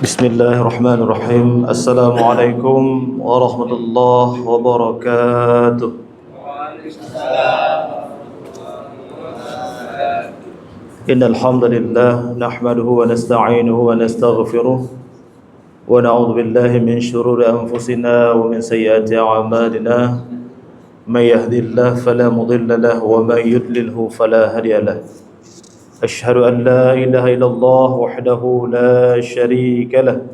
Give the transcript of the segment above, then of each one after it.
Bismillahirrahmanirrahim. Assalamualaikum warahmatullahi wabarakatuh. Innal hamdalillah nahmaduhu wa nasta'inuhu wa nastaghfiruh wa na'udzu billahi min shururi anfusina wa min sayyiati a'malina. May yahdihillahu fala mudilla lahu wa may yudlilhu fala hadiya lahu. أشهد أن لا إله إلا الله وحده لا شريك له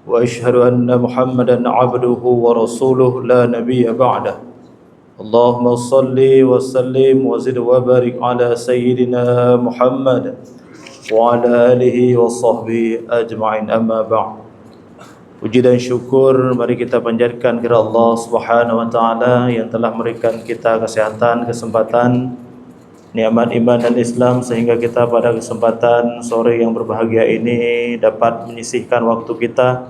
وأشهد أن محمدا عبده ورسوله لا نبي بعده اللهم صل وسلم وزد وبارك على سيدنا محمد وعلى آله وصحبه أجمعين أما بعد. Puji dan syukur mari kita panjatkan kepada Allah Subhanahu wa taala yang telah memberikan kita kesehatan, kesempatan, nikmat iman dan Islam sehingga kita pada kesempatan sore yang berbahagia ini dapat menyisihkan waktu kita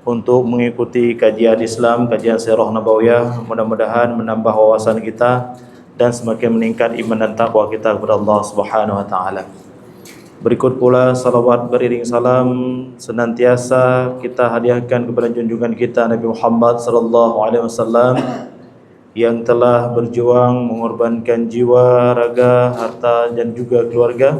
untuk mengikuti kajian Islam, kajian Sirah Nabawiyah. Mudah-mudahan menambah wawasan kita dan semakin meningkat iman dan takwa kita kepada Allah Subhanahu wa taala. Berikut pula salawat beriring salam senantiasa kita hadiahkan kepada junjungan kita Nabi Muhammad sallallahu alaihi wasallam yang telah berjuang mengorbankan jiwa, raga, harta dan juga keluarga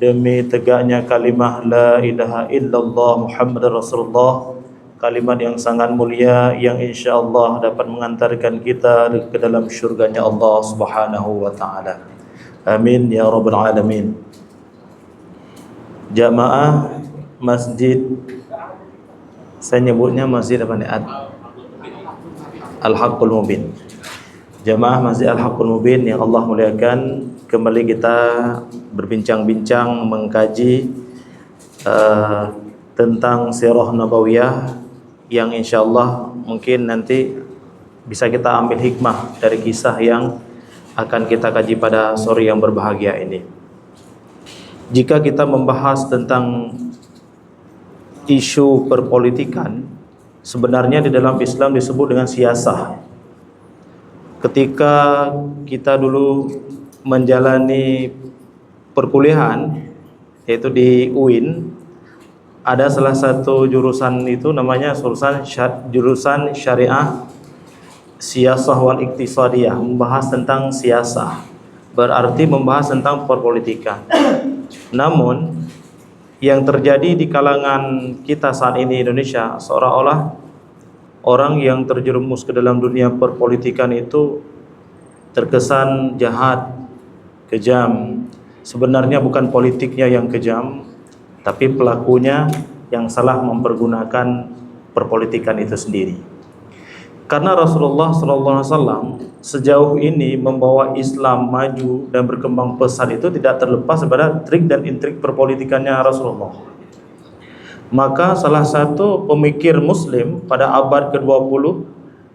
demi tegaknya kalimah la ilaha illallah Muhammadar Rasulullah, kalimat yang sangat mulia yang insyaallah dapat mengantarkan kita ke dalam syurganya Allah Subhanahu wa taala. Amin ya rabbal alamin. Jamaah masjid, saya nyebutnya masjid apa nih? Al-Haqqul Mubin. Jamaah Masjid Al-Haqqul Mubin yang Allah muliakan, kembali kita berbincang-bincang mengkaji tentang Sirah Nabawiyah yang insyaallah mungkin nanti bisa kita ambil hikmah dari kisah yang akan kita kaji pada sore yang berbahagia ini. Jika kita membahas tentang isu perpolitikan, sebenarnya di dalam Islam disebut dengan siasah. Ketika kita dulu menjalani perkuliahan, yaitu di UIN, ada salah satu jurusan itu namanya jurusan Syariah Siyasah wal Iqtisadiyah, membahas tentang siasah, berarti membahas tentang perpolitikan. Namun yang terjadi di kalangan kita saat ini Indonesia, seolah-olah orang yang terjerumus ke dalam dunia perpolitikan itu terkesan jahat, kejam. Sebenarnya bukan politiknya yang kejam, tapi pelakunya yang salah mempergunakan perpolitikan itu sendiri. Karena Rasulullah SAW sejauh ini membawa Islam maju dan berkembang pesat itu tidak terlepas pada trik dan intrik perpolitikannya Rasulullah. Maka salah satu pemikir muslim pada abad ke-20,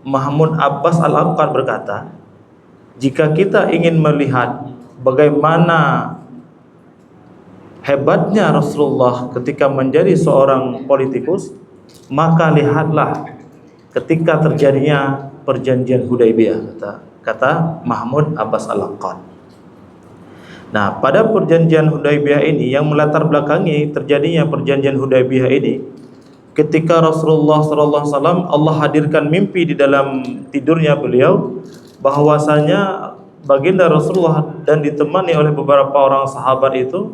Mahmud Abbas Al-Aqad berkata, jika kita ingin melihat bagaimana hebatnya Rasulullah ketika menjadi seorang politikus, maka lihatlah ketika terjadinya perjanjian Hudaybiyah, kata Mahmud Abbas Al-Aqad. Nah, pada perjanjian Hudaybiyah ini yang melatar belakangi terjadinya perjanjian Hudaybiyah ini, ketika Rasulullah SAW Allah hadirkan mimpi di dalam tidurnya beliau bahwasanya baginda Rasulullah dan ditemani oleh beberapa orang sahabat itu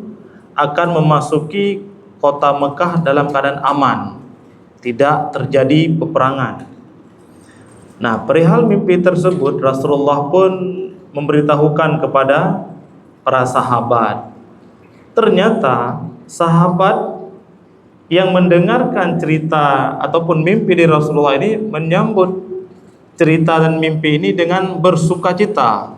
akan memasuki kota Mekah dalam keadaan aman, tidak terjadi peperangan. Nah, perihal mimpi tersebut Rasulullah pun memberitahukan kepada para sahabat. Ternyata sahabat yang mendengarkan cerita ataupun mimpi dari Rasulullah ini menyambut cerita dan mimpi ini dengan bersukacita.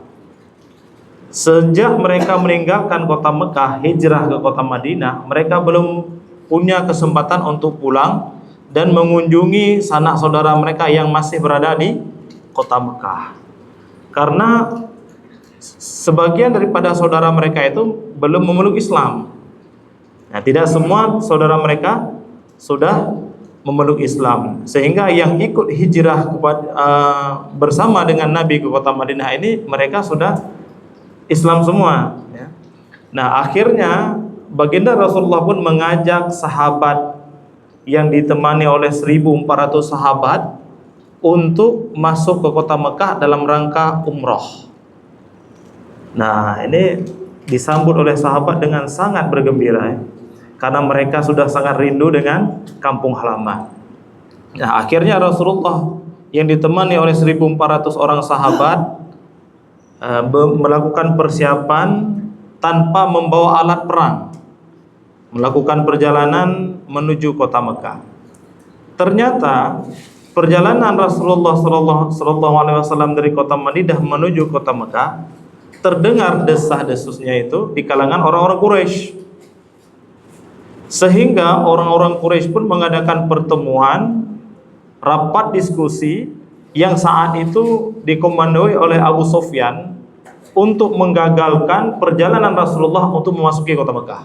Sejak mereka meninggalkan kota Mekah, hijrah ke kota Madinah, mereka belum punya kesempatan untuk pulang dan mengunjungi sanak saudara mereka yang masih berada di kota Mekah. Karena sebagian daripada saudara mereka itu belum memeluk Islam. Nah, tidak semua saudara mereka sudah memeluk Islam, sehingga yang ikut hijrah bersama dengan Nabi ke kota Madinah ini mereka sudah Islam semua. Nah, akhirnya baginda Rasulullah pun mengajak sahabat yang ditemani oleh 1.400 sahabat untuk masuk ke kota Mekah dalam rangka umroh. Nah, ini disambut oleh sahabat dengan sangat bergembira, karena mereka sudah sangat rindu dengan kampung halaman. Nah, akhirnya Rasulullah yang ditemani oleh 1.400 orang sahabat melakukan persiapan tanpa membawa alat perang, melakukan perjalanan menuju kota Mekah. Ternyata perjalanan Rasulullah SAW dari kota Madinah menuju kota Mekah terdengar desah-desusnya itu di kalangan orang-orang Quraisy, sehingga orang-orang Quraisy pun mengadakan pertemuan, rapat diskusi yang saat itu dikomandoi oleh Abu Sufyan untuk menggagalkan perjalanan Rasulullah untuk memasuki kota Mekah.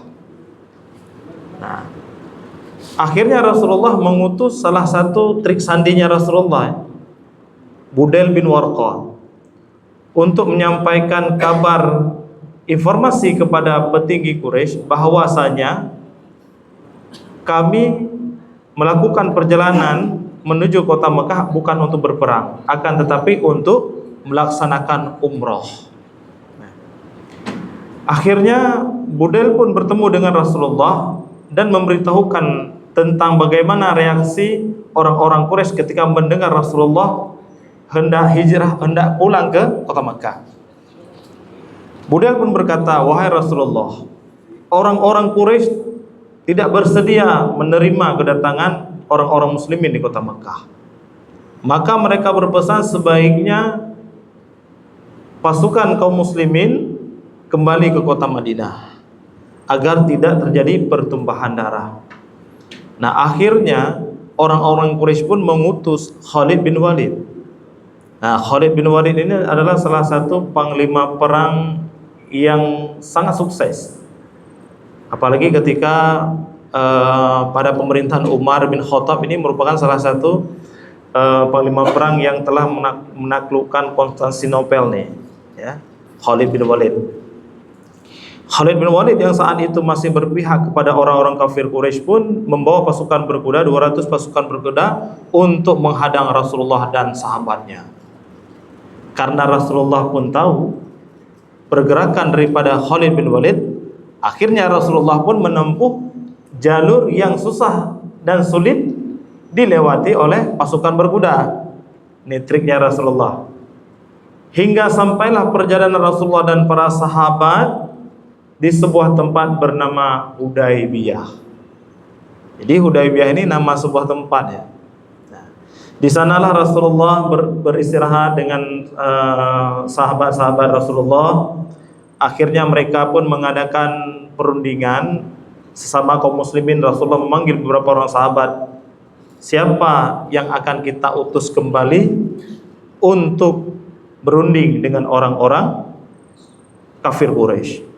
Nah, akhirnya Rasulullah mengutus salah satu trik sandinya Rasulullah, Budail bin Warqah, untuk menyampaikan kabar informasi kepada petinggi Quraisy bahwasanya kami melakukan perjalanan menuju kota Mekah bukan untuk berperang, akan tetapi untuk melaksanakan umroh. Akhirnya Budail pun bertemu dengan Rasulullah dan memberitahukan tentang bagaimana reaksi orang-orang Quraisy ketika mendengar Rasulullah hendak hijrah, hendak pulang ke kota Mekah. Budail pun berkata, "Wahai Rasulullah, orang-orang Quraisy tidak bersedia menerima kedatangan orang-orang muslimin di kota Mekah. Maka mereka berpesan sebaiknya pasukan kaum muslimin kembali ke kota Madinah agar tidak terjadi pertumpahan darah." Nah, akhirnya orang-orang Quraisy pun mengutus Khalid bin Walid. Nah, Khalid bin Walid ini adalah salah satu panglima perang yang sangat sukses, apalagi ketika pada pemerintahan Umar bin Khattab. Ini merupakan salah satu panglima perang yang telah menaklukkan Konstantinopel nih, ya, Khalid bin Walid. Khalid bin Walid yang saat itu masih berpihak kepada orang-orang kafir Quraisy pun membawa pasukan berkuda, 200 pasukan berkuda untuk menghadang Rasulullah dan sahabatnya. Karena Rasulullah pun tahu pergerakan daripada Khalid bin Walid, akhirnya Rasulullah pun menempuh jalur yang susah dan sulit dilewati oleh pasukan berkuda. Ini triknya Rasulullah. Hingga sampailah perjalanan Rasulullah dan para sahabat di sebuah tempat bernama Hudaybiyah. Jadi Hudaybiyah ini nama sebuah tempat, ya. Nah, di sanalah Rasulullah beristirahat dengan sahabat-sahabat Rasulullah. Akhirnya mereka pun mengadakan perundingan sesama kaum muslimin. Rasulullah memanggil beberapa orang sahabat, siapa yang akan kita utus kembali untuk berunding dengan orang-orang kafir Quraisy.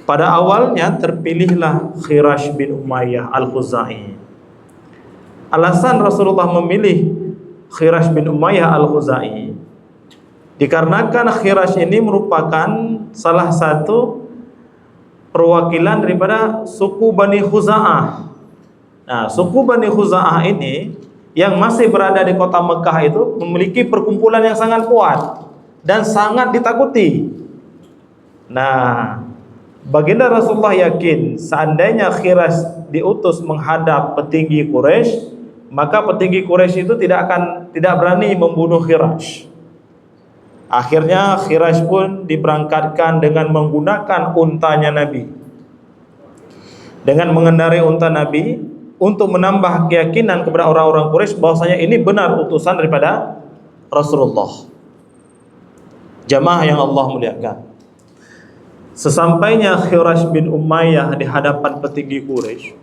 Pada awalnya terpilihlah Khirash bin Umayyah Al-Khuzai. Alasan Rasulullah memilih Khirash bin Umayyah Al-Khuzai dikarenakan Khirash ini merupakan salah satu perwakilan daripada suku Bani Khuza'ah. Nah, suku Bani Khuza'ah ini yang masih berada di kota Mekah itu memiliki perkumpulan yang sangat kuat dan sangat ditakuti. Nah, baginda Rasulullah yakin seandainya Khirash diutus menghadap petinggi Quraisy, maka petinggi Quraisy itu tidak berani membunuh Khirash. Akhirnya Khirash pun diberangkatkan dengan menggunakan untanya Nabi, dengan mengendarai unta Nabi untuk menambah keyakinan kepada orang-orang Quraisy bahwasanya ini benar utusan daripada Rasulullah. Jamaah yang Allah muliakan, sesampainya Khirash bin Umayyah di hadapan petinggi Quraisy,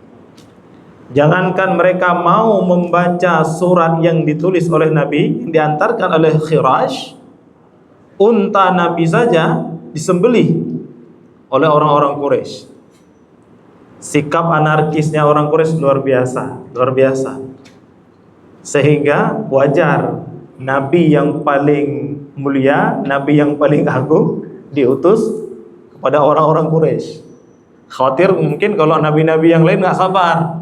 jangankan mereka mau membaca surat yang ditulis oleh Nabi, yang diantarkan oleh Khirash, unta Nabi saja disembelih oleh orang-orang Quraisy. Sikap anarkisnya orang Quraisy luar biasa. Sehingga wajar Nabi yang paling mulia, Nabi yang paling agung diutus kepada orang-orang Quraisy. Khawatir mungkin kalau nabi-nabi yang lain nggak sabar.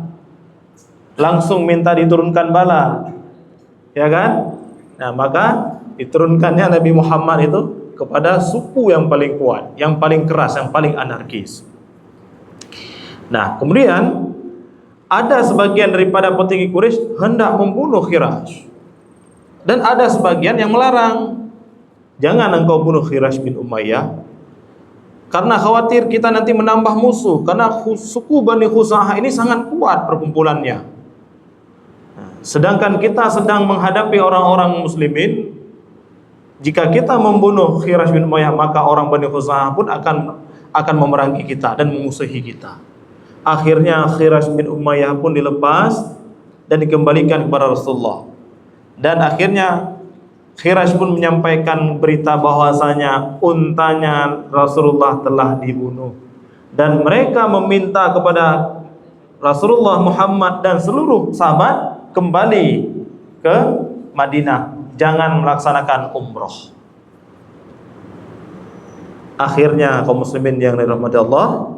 langsung minta diturunkan bala, ya kan? Nah, maka diturunkannya Nabi Muhammad itu kepada suku yang paling kuat, yang paling keras, yang paling anarkis. Nah, kemudian ada sebagian daripada petinggi Quraisy hendak membunuh Khirash, dan ada sebagian yang melarang, jangan engkau bunuh Khirash bin Umayyah, karena khawatir kita nanti menambah musuh, karena suku Bani Khuza'ah ini sangat kuat perkumpulannya. Sedangkan kita sedang menghadapi orang-orang muslimin. Jika kita membunuh Khirash bin Umayyah, maka orang Bani Khuza'ah pun akan memerangi kita dan memusuhi kita. Akhirnya Khirash bin Umayyah pun dilepas dan dikembalikan kepada Rasulullah. Dan akhirnya Khirash pun menyampaikan berita bahwasanya untanya Rasulullah telah dibunuh, dan mereka meminta kepada Rasulullah Muhammad dan seluruh sahabat kembali ke Madinah, jangan melaksanakan umroh. Akhirnya kaum muslimin yang dirahmati Allah,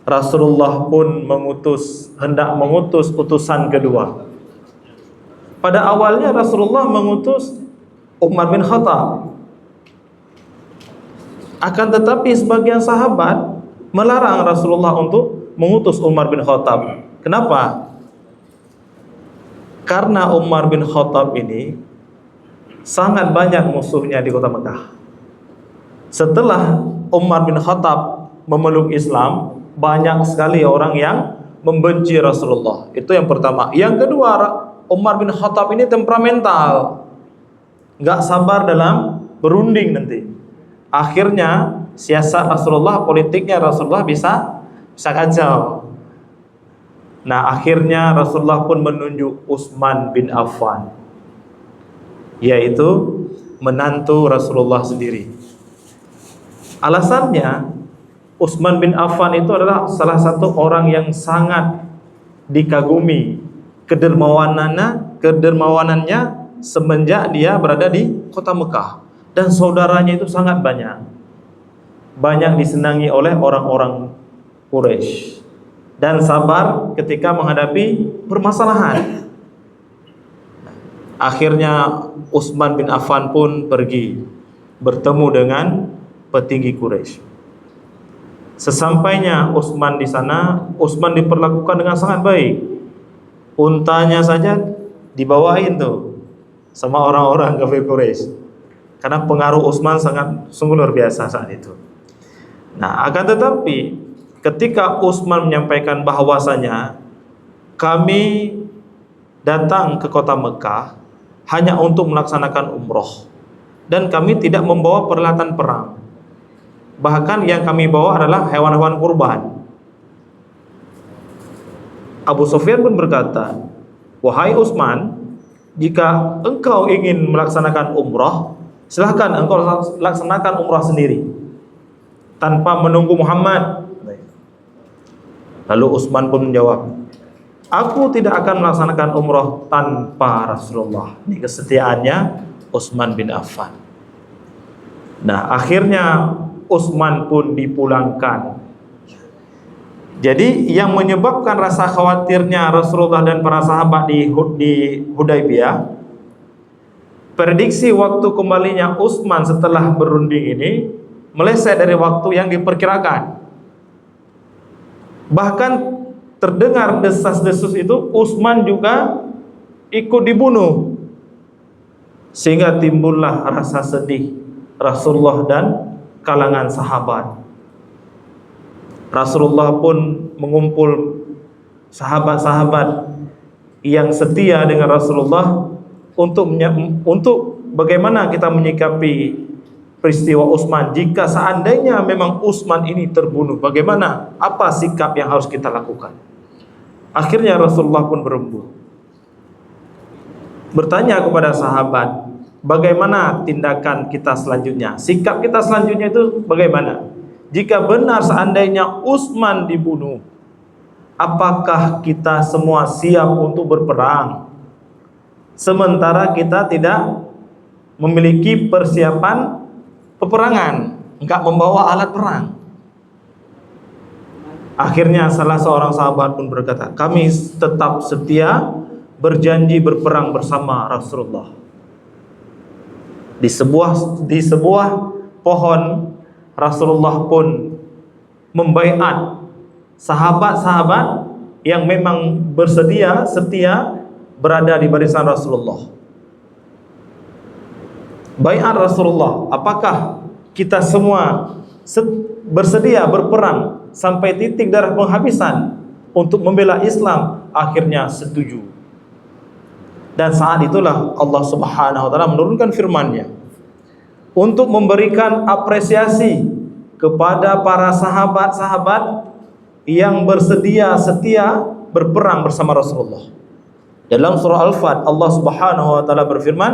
Rasulullah pun hendak mengutus utusan kedua. Pada awalnya Rasulullah mengutus Umar bin Khattab. Akan tetapi sebagian sahabat melarang Rasulullah untuk mengutus Umar bin Khattab. Kenapa? Karena Umar bin Khattab ini sangat banyak musuhnya di kota Mekah. Setelah Umar bin Khattab memeluk Islam, banyak sekali orang yang membenci Rasulullah. Itu yang pertama. Yang kedua, Umar bin Khattab ini temperamental, nggak sabar dalam berunding nanti. Akhirnya siasat Rasulullah, politiknya Rasulullah bisa kacau. Nah, akhirnya Rasulullah pun menunjuk Utsman bin Affan, yaitu menantu Rasulullah sendiri. Alasannya, Utsman bin Affan itu adalah salah satu orang yang sangat dikagumi kedermawanannya semenjak dia berada di kota Mekah, dan saudaranya itu sangat banyak disenangi oleh orang-orang Quraisy, dan sabar ketika menghadapi permasalahan. Akhirnya Utsman bin Affan pun pergi bertemu dengan petinggi Quraisy. Sesampainya Utsman di sana, Utsman diperlakukan dengan sangat baik. Untanya saja dibawain tuh sama orang-orang kafir Quraisy, karena pengaruh Utsman sungguh luar biasa saat itu. Nah, akan tetapi ketika Utsman menyampaikan bahwasanya kami datang ke kota Mekah hanya untuk melaksanakan umroh, dan kami tidak membawa peralatan perang, bahkan yang kami bawa adalah hewan-hewan kurban. Abu Sufyan pun berkata, wahai Utsman, jika engkau ingin melaksanakan umrah, silahkan engkau laksanakan umrah sendiri tanpa menunggu Muhammad. Lalu Utsman pun menjawab, aku tidak akan melaksanakan umrah tanpa Rasulullah. Ini kesetiaannya Utsman bin Affan. Nah, akhirnya Utsman pun dipulangkan. Jadi yang menyebabkan rasa khawatirnya Rasulullah dan para sahabat di Hudaybiyah, prediksi waktu kembalinya Utsman setelah berunding ini meleset dari waktu yang diperkirakan. Bahkan terdengar desas-desus itu Utsman juga ikut dibunuh, sehingga timbullah rasa sedih Rasulullah dan kalangan sahabat. Rasulullah pun mengumpul sahabat-sahabat yang setia dengan Rasulullah untuk bagaimana kita menyikapi peristiwa Utsman. Jika seandainya memang Utsman ini terbunuh, bagaimana? Apa sikap yang harus kita lakukan? Akhirnya Rasulullah pun bertanya kepada sahabat, bagaimana tindakan kita selanjutnya? Sikap kita selanjutnya itu bagaimana? Jika benar seandainya Utsman dibunuh, apakah kita semua siap untuk berperang, sementara kita tidak memiliki persiapan peperangan, enggak membawa alat perang? Akhirnya salah seorang sahabat pun berkata, kami tetap setia berjanji berperang bersama Rasulullah. Di sebuah pohon Rasulullah pun membaiat sahabat-sahabat yang memang bersedia setia berada di barisan Rasulullah. Baiat Rasulullah, apakah kita semua bersedia berperang sampai titik darah penghabisan untuk membela Islam? Akhirnya setuju. Dan saat itulah Allah Subhanahu wa taala menurunkan firman-Nya untuk memberikan apresiasi kepada para sahabat-sahabat yang bersedia setia berperang bersama Rasulullah. Dalam surah Al-Fat, Allah Subhanahu wa taala berfirman,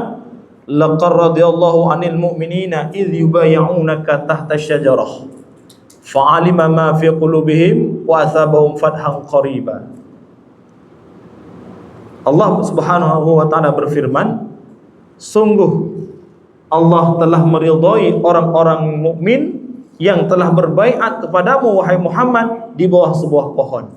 laqad radiyallahu 'anil mu'minina idh yubayyi'unaka tahta asy-syajarah fa'alima ma fi qulubihim wa asabahum fathan qariba. Allah Subhanahu wa taala berfirman, sungguh Allah telah meridhai orang-orang mukmin yang telah berbaiat kepadamu wahai Muhammad di bawah sebuah pohon.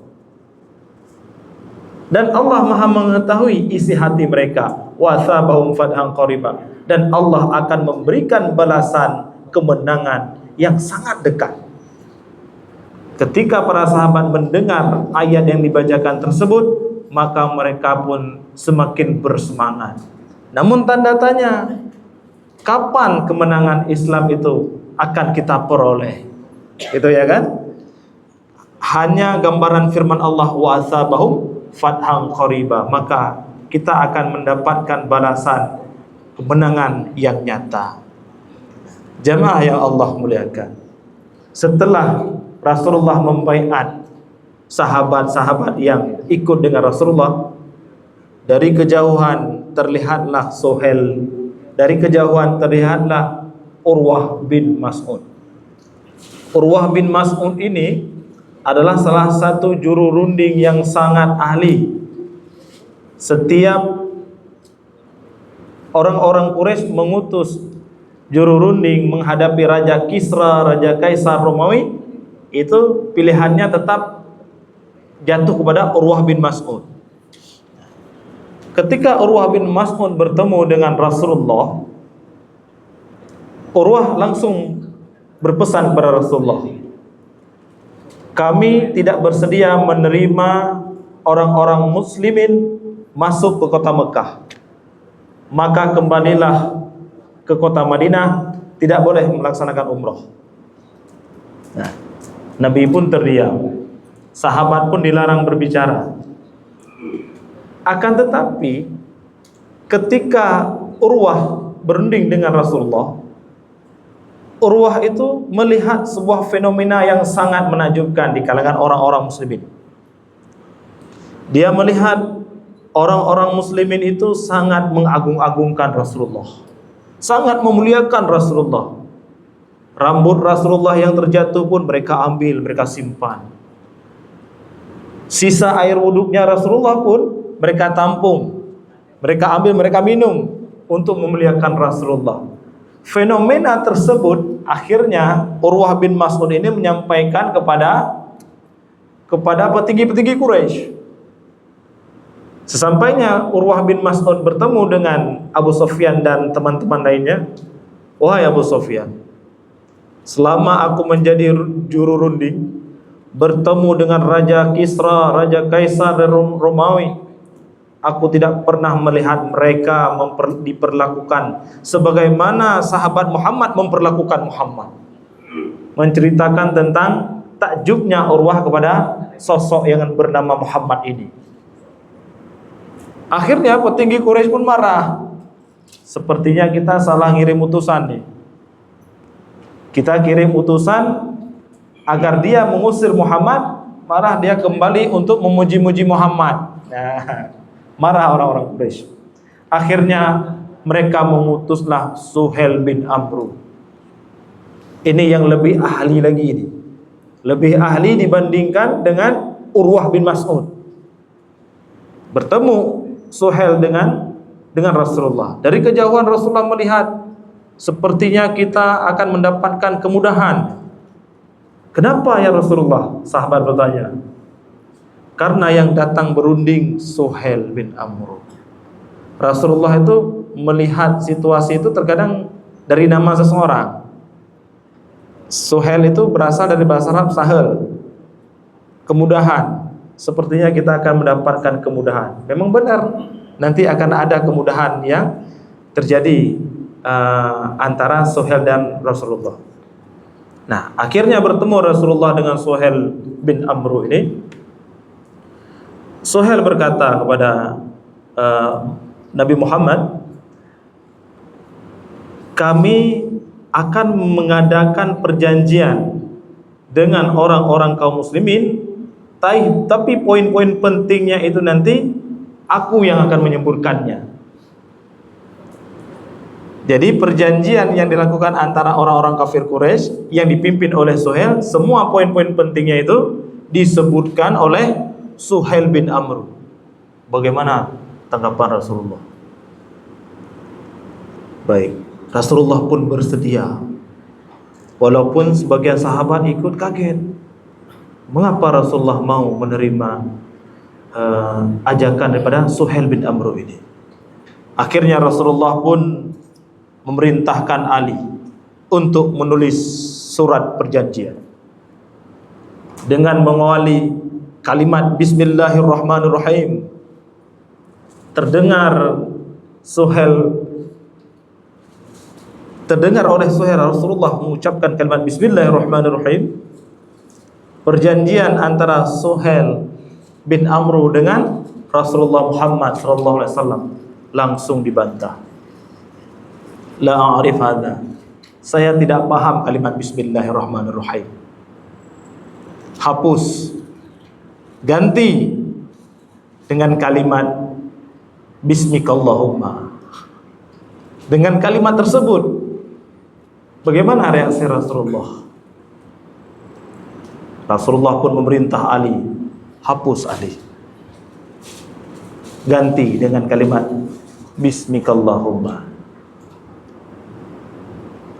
Dan Allah Maha mengetahui isi hati mereka. Wa asabahum fathan qariba. Dan Allah akan memberikan balasan kemenangan yang sangat dekat. Ketika para sahabat mendengar ayat yang dibacakan tersebut, maka mereka pun semakin bersemangat. Namun tanda tanya, kapan kemenangan Islam itu akan kita peroleh? Itu ya kan? Hanya gambaran firman Allah, wa asabahum fathan qariba, maka kita akan mendapatkan balasan kemenangan yang nyata. Jamaah yang Allah muliakan, setelah Rasulullah membaiat sahabat-sahabat yang ikut dengan Rasulullah, dari kejauhan terlihatlah Suhail, dari kejauhan terlihatlah Urwah bin Mas'ud. Urwah bin Mas'ud ini adalah salah satu juru runding yang sangat ahli. Setiap orang-orang Quraisy mengutus juru runding menghadapi Raja Kisra, Raja Kaisar Romawi, itu pilihannya tetap jatuh kepada Urwah bin Mas'ud. Ketika Urwah bin Mas'ud bertemu dengan Rasulullah, Urwah langsung berpesan kepada Rasulullah, kami tidak bersedia menerima orang-orang muslimin masuk ke kota Mekah, maka kembalilah ke kota Madinah, tidak boleh melaksanakan umrah. Nah, Nabi pun terdiam, sahabat pun dilarang berbicara. Akan tetapi ketika Urwah berunding dengan Rasulullah, Urwah itu melihat sebuah fenomena yang sangat menakjubkan di kalangan orang-orang muslimin. Dia melihat orang-orang muslimin itu sangat mengagung-agungkan Rasulullah, sangat memuliakan Rasulullah. Rambut Rasulullah yang terjatuh pun mereka ambil, mereka simpan. Sisa air wuduknya Rasulullah pun mereka tampung, mereka ambil, mereka minum untuk memuliakan Rasulullah. Fenomena tersebut akhirnya Urwah bin Mas'ud ini menyampaikan kepada petinggi-petinggi Quraisy. Sesampainya Urwah bin Mas'ud bertemu dengan Abu Sufyan dan teman-teman lainnya, wahai Abu Sufyan, selama aku menjadi juru runding, bertemu dengan Raja Kisra, Raja Kaisar dan Romawi, aku tidak pernah melihat mereka diperlakukan sebagaimana sahabat Muhammad memperlakukan Muhammad. Menceritakan tentang takjubnya Urwah kepada sosok yang bernama Muhammad ini. Akhirnya petinggi Quraisy pun marah. Sepertinya kita salah ngirim utusan nih. Kita kirim utusan agar dia mengusir Muhammad, marah dia kembali untuk memuji-muji Muhammad. Nah, marah orang-orang Quraisy. Akhirnya mereka mengutuslah Suhail bin Amr. Ini yang lebih ahli lagi ini. Lebih ahli dibandingkan dengan Urwah bin Mas'ud. Bertemu Suhail dengan Rasulullah. Dari kejauhan Rasulullah melihat, sepertinya kita akan mendapatkan kemudahan. Kenapa ya Rasulullah? Sahabat bertanya. Karena yang datang berunding Suhail bin Amr. Rasulullah itu melihat situasi itu terkadang dari nama seseorang. Suhail itu berasal dari bahasa Arab sahel, kemudahan. Sepertinya kita akan mendapatkan kemudahan. Memang benar, nanti akan ada kemudahan yang terjadi antara Suhail dan Rasulullah. Nah, akhirnya bertemu Rasulullah dengan Suhail bin Amr ini. Suhail berkata kepada Nabi Muhammad, kami akan mengadakan perjanjian dengan orang-orang kaum muslimin, tapi poin-poin pentingnya itu nanti aku yang akan menyebutkannya. Jadi perjanjian yang dilakukan antara orang-orang kafir Quraisy yang dipimpin oleh Suhail, semua poin-poin pentingnya itu disebutkan oleh Suhail bin Amr. Bagaimana tanggapan Rasulullah? Baik, Rasulullah pun bersedia. Walaupun sebagian sahabat ikut kaget. Mengapa Rasulullah mau menerima ajakan daripada Suhail bin Amr ini? Akhirnya Rasulullah pun memerintahkan Ali untuk menulis surat perjanjian dengan mengawali kalimat Bismillahirrahmanirrahim. Terdengar oleh Suhail, Rasulullah mengucapkan kalimat Bismillahirrahmanirrahim. Perjanjian antara Suhail bin Amr dengan Rasulullah Muhammad SAW langsung dibantah. La a'rif hadza. Saya tidak paham kalimat Bismillahirrahmanirrahim. Hapus. Ganti dengan kalimat Bismikallahumma. Dengan kalimat tersebut, bagaimana reaksi Rasulullah? Rasulullah pun memerintah Ali, hapus Ali. Ganti dengan kalimat Bismikallahumma.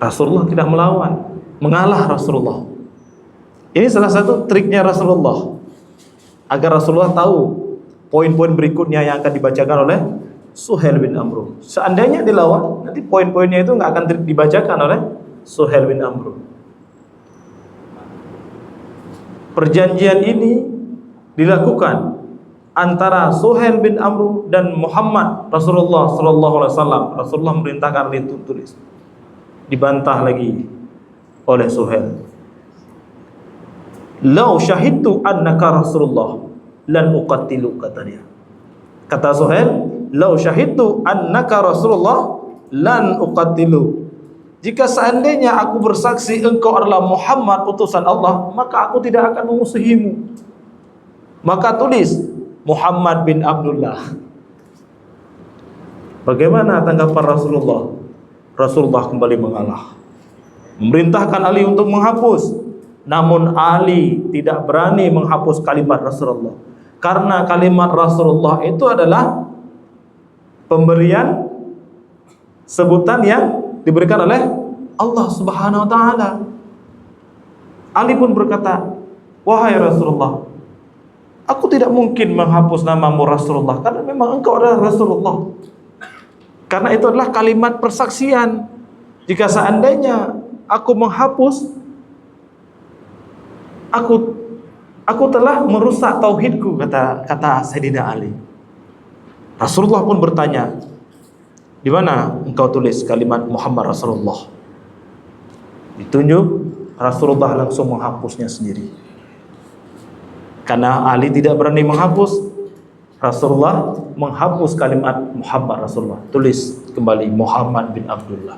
Rasulullah tidak melawan, mengalah Rasulullah. Ini salah satu triknya Rasulullah, agar Rasulullah tahu poin-poin berikutnya yang akan dibacakan oleh Suhail bin Amr. Seandainya dilawan, nanti poin-poinnya itu nggak akan dibacakan oleh Suhail bin Amr. Perjanjian ini dilakukan antara Suhail bin Amr dan Muhammad Rasulullah SAW. Rasulullah memerintahkan itu tulis. Dibantah lagi oleh Suhail. Lau syahidtu annaka Rasulullah lan uqatilu, kata dia. Kata Suhail, lau syahidtu annaka Rasulullah lan uqatilu. Jika seandainya aku bersaksi engkau adalah Muhammad utusan Allah, maka aku tidak akan memusuhimu. Maka tulis Muhammad bin Abdullah. Bagaimana tanggapan Rasulullah? Rasulullah kembali mengalah, memerintahkan Ali untuk menghapus. Namun Ali tidak berani menghapus kalimat Rasulullah, karena kalimat Rasulullah itu adalah pemberian sebutan yang diberikan oleh Allah Subhanahu wa taala. Ali pun berkata, wahai Rasulullah, aku tidak mungkin menghapus namamu Rasulullah, karena memang engkau adalah Rasulullah. Karena itu adalah kalimat persaksian. Jika seandainya aku menghapus, aku telah merusak tauhidku, kata Sayyidina Ali. Rasulullah pun bertanya, di mana engkau tulis kalimat Muhammad Rasulullah? Ditunjuk, Rasulullah langsung menghapusnya sendiri. Karena Ali tidak berani menghapus, Rasulullah menghapus kalimat Muhammad Rasulullah. Tulis kembali Muhammad bin Abdullah.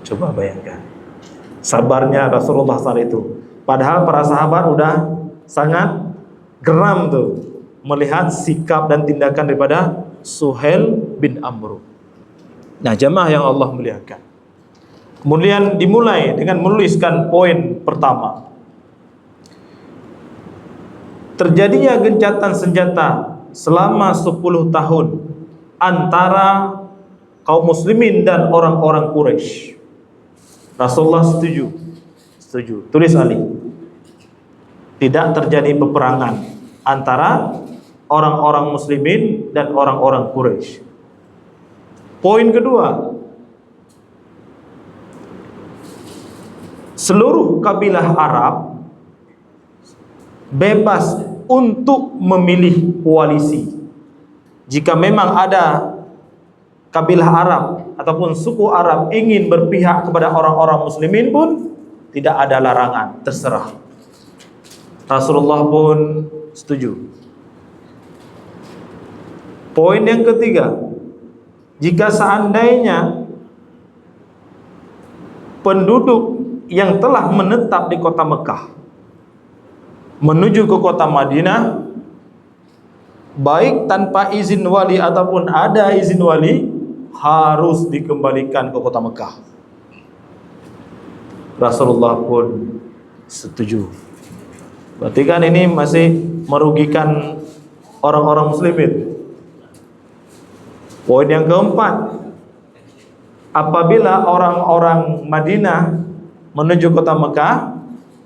Coba bayangkan sabarnya Rasulullah saat itu. Padahal para sahabat udah sangat geram tuh melihat sikap dan tindakan daripada Suhail bin Amr. Nah, jamaah yang Allah muliakan, kemudian dimulai dengan menuliskan poin pertama. Terjadinya gencatan senjata selama 10 tahun antara kaum muslimin dan orang-orang Quraisy. Rasulullah setuju. Tulis Ali. tidak terjadi peperangan antara orang-orang muslimin dan orang-orang Quraisy. Poin kedua, seluruh kabilah Arab bebas untuk memilih koalisi. Jika memang ada kabilah Arab ataupun suku Arab ingin berpihak kepada orang-orang muslimin pun tidak ada larangan, terserah. Rasulullah pun setuju. Poin yang ketiga, jika seandainya penduduk yang telah menetap di kota Mekah menuju ke kota Madinah, baik tanpa izin wali ataupun ada izin wali, harus dikembalikan ke kota Mekah. Rasulullah pun setuju. Berarti kan ini masih merugikan orang-orang muslimin. Poin yang keempat, apabila orang-orang Madinah menuju kota Mekah,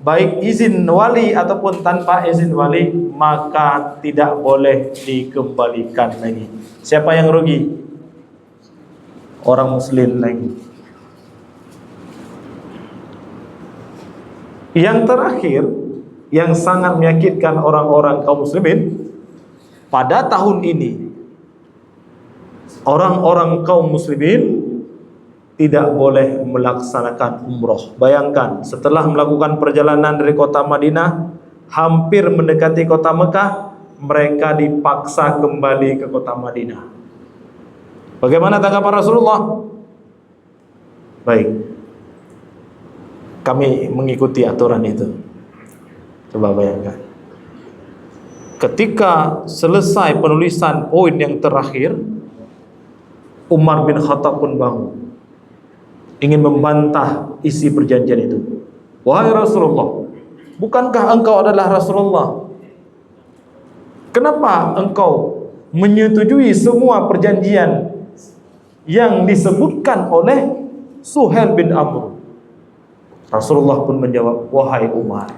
baik izin wali ataupun tanpa izin wali, maka tidak boleh dikembalikan lagi. Siapa yang rugi? Orang muslim lagi. Yang terakhir, yang sangat menyakitkan orang-orang kaum muslimin, pada tahun ini orang-orang kaum muslimin tidak boleh melaksanakan umroh. Bayangkan, setelah melakukan perjalanan dari kota Madinah hampir mendekati kota Mekah, mereka dipaksa kembali ke kota Madinah. Bagaimana tanggapan Rasulullah? Baik, kami mengikuti aturan itu. Coba bayangkan, ketika selesai penulisan poin yang terakhir, Umar bin Khattab pun bangun, ingin membantah isi perjanjian itu. Wahai Rasulullah, bukankah engkau adalah Rasulullah? Kenapa engkau menyetujui semua perjanjian yang disebutkan oleh Suhail bin Amr? Rasulullah pun menjawab, wahai Umar,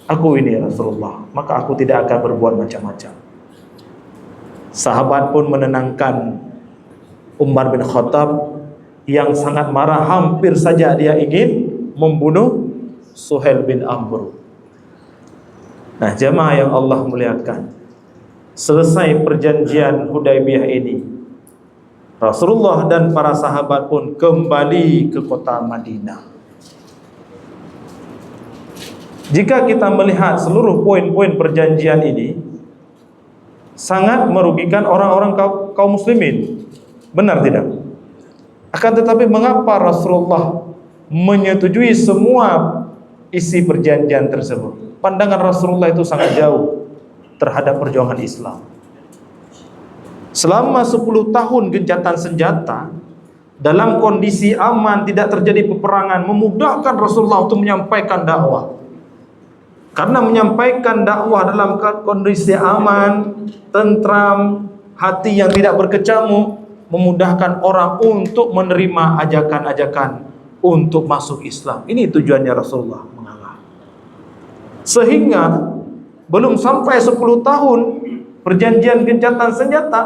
aku ini Rasulullah, maka aku tidak akan berbuat macam-macam. Sahabat pun menenangkan Umar bin Khattab yang sangat marah, hampir saja dia ingin membunuh Suhail bin Amr. Nah, jemaah yang Allah muliakan, selesai perjanjian Hudaybiyah ini, Rasulullah dan para sahabat pun kembali ke kota Madinah. Jika kita melihat seluruh poin-poin perjanjian ini, sangat merugikan orang-orang kaum muslimin. Benar tidak? Akan tetapi mengapa Rasulullah menyetujui semua isi perjanjian tersebut? Pandangan Rasulullah itu sangat jauh terhadap perjuangan Islam. Selama 10 tahun gencatan senjata, dalam kondisi aman, tidak terjadi peperangan, memudahkan Rasulullah untuk menyampaikan dakwah. Karena menyampaikan dakwah dalam kondisi aman, tentram, hati yang tidak berkecamuk, memudahkan orang untuk menerima ajakan-ajakan untuk masuk Islam. Ini tujuannya Rasulullah mengalah. Sehingga belum sampai 10 tahun perjanjian gencatan senjata,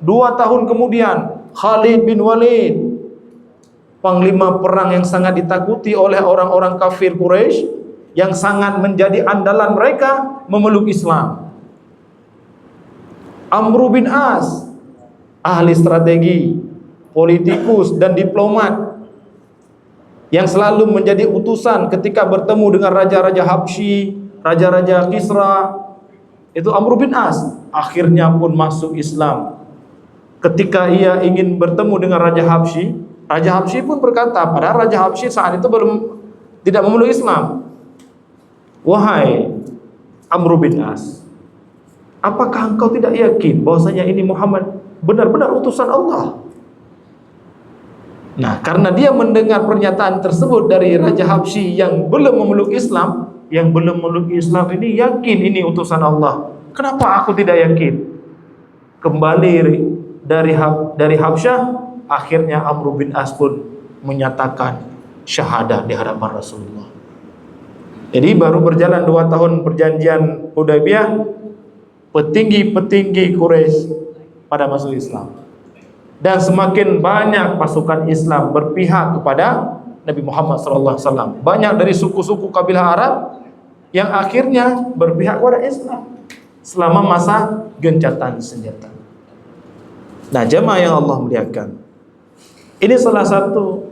2 tahun kemudian Khalid bin Walid, panglima perang yang sangat ditakuti oleh orang-orang kafir Quraisy, yang sangat menjadi andalan mereka, memeluk Islam. Amr bin As, ahli strategi, politikus dan diplomat, yang selalu menjadi utusan ketika bertemu dengan raja-raja Habsyi, raja-raja Kisra. Itu Amr bin As, akhirnya pun masuk Islam. Ketika ia ingin bertemu dengan Raja Habsyi pun berkata, padahal Raja Habsyi saat itu tidak memeluk Islam, wahai Amr bin As, apakah engkau tidak yakin bahwasanya ini Muhammad benar-benar utusan Allah? Nah, karena dia mendengar pernyataan tersebut dari Raja Habsyi yang belum memeluk Islam, ini yakin ini utusan Allah. Kenapa aku tidak yakin? Kembali dari Habsyah, akhirnya Amr bin As pun menyatakan syahadah di hadapan Rasulullah. Jadi baru berjalan 2 tahun perjanjian Hudaybiyah, petinggi-petinggi Quraisy pada masuk Islam. Dan semakin banyak pasukan Islam berpihak kepada Nabi Muhammad SAW. Banyak dari suku-suku kabilah Arab yang akhirnya berpihak kepada Islam selama masa gencatan senjata. Nah, jemaah yang Allah muliakan, ini salah satu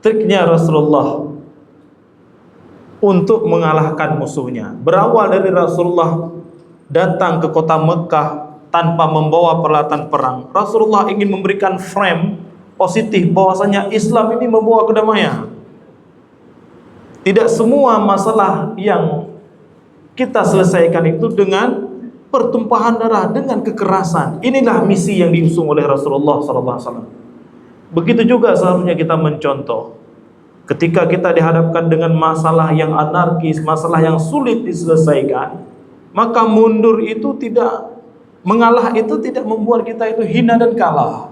triknya Rasulullah untuk mengalahkan musuhnya. Berawal dari Rasulullah datang ke kota Mekah tanpa membawa peralatan perang. Rasulullah ingin memberikan frame positif bahwasanya Islam ini membawa kedamaian. Tidak semua masalah yang kita selesaikan itu dengan pertumpahan darah, dengan kekerasan. Inilah misi yang diusung oleh Rasulullah SAW. Begitu juga seharusnya kita mencontoh. Ketika kita dihadapkan dengan masalah yang anarkis, masalah yang sulit diselesaikan, maka mundur itu tidak, mengalah itu tidak membuat kita itu hina dan kalah.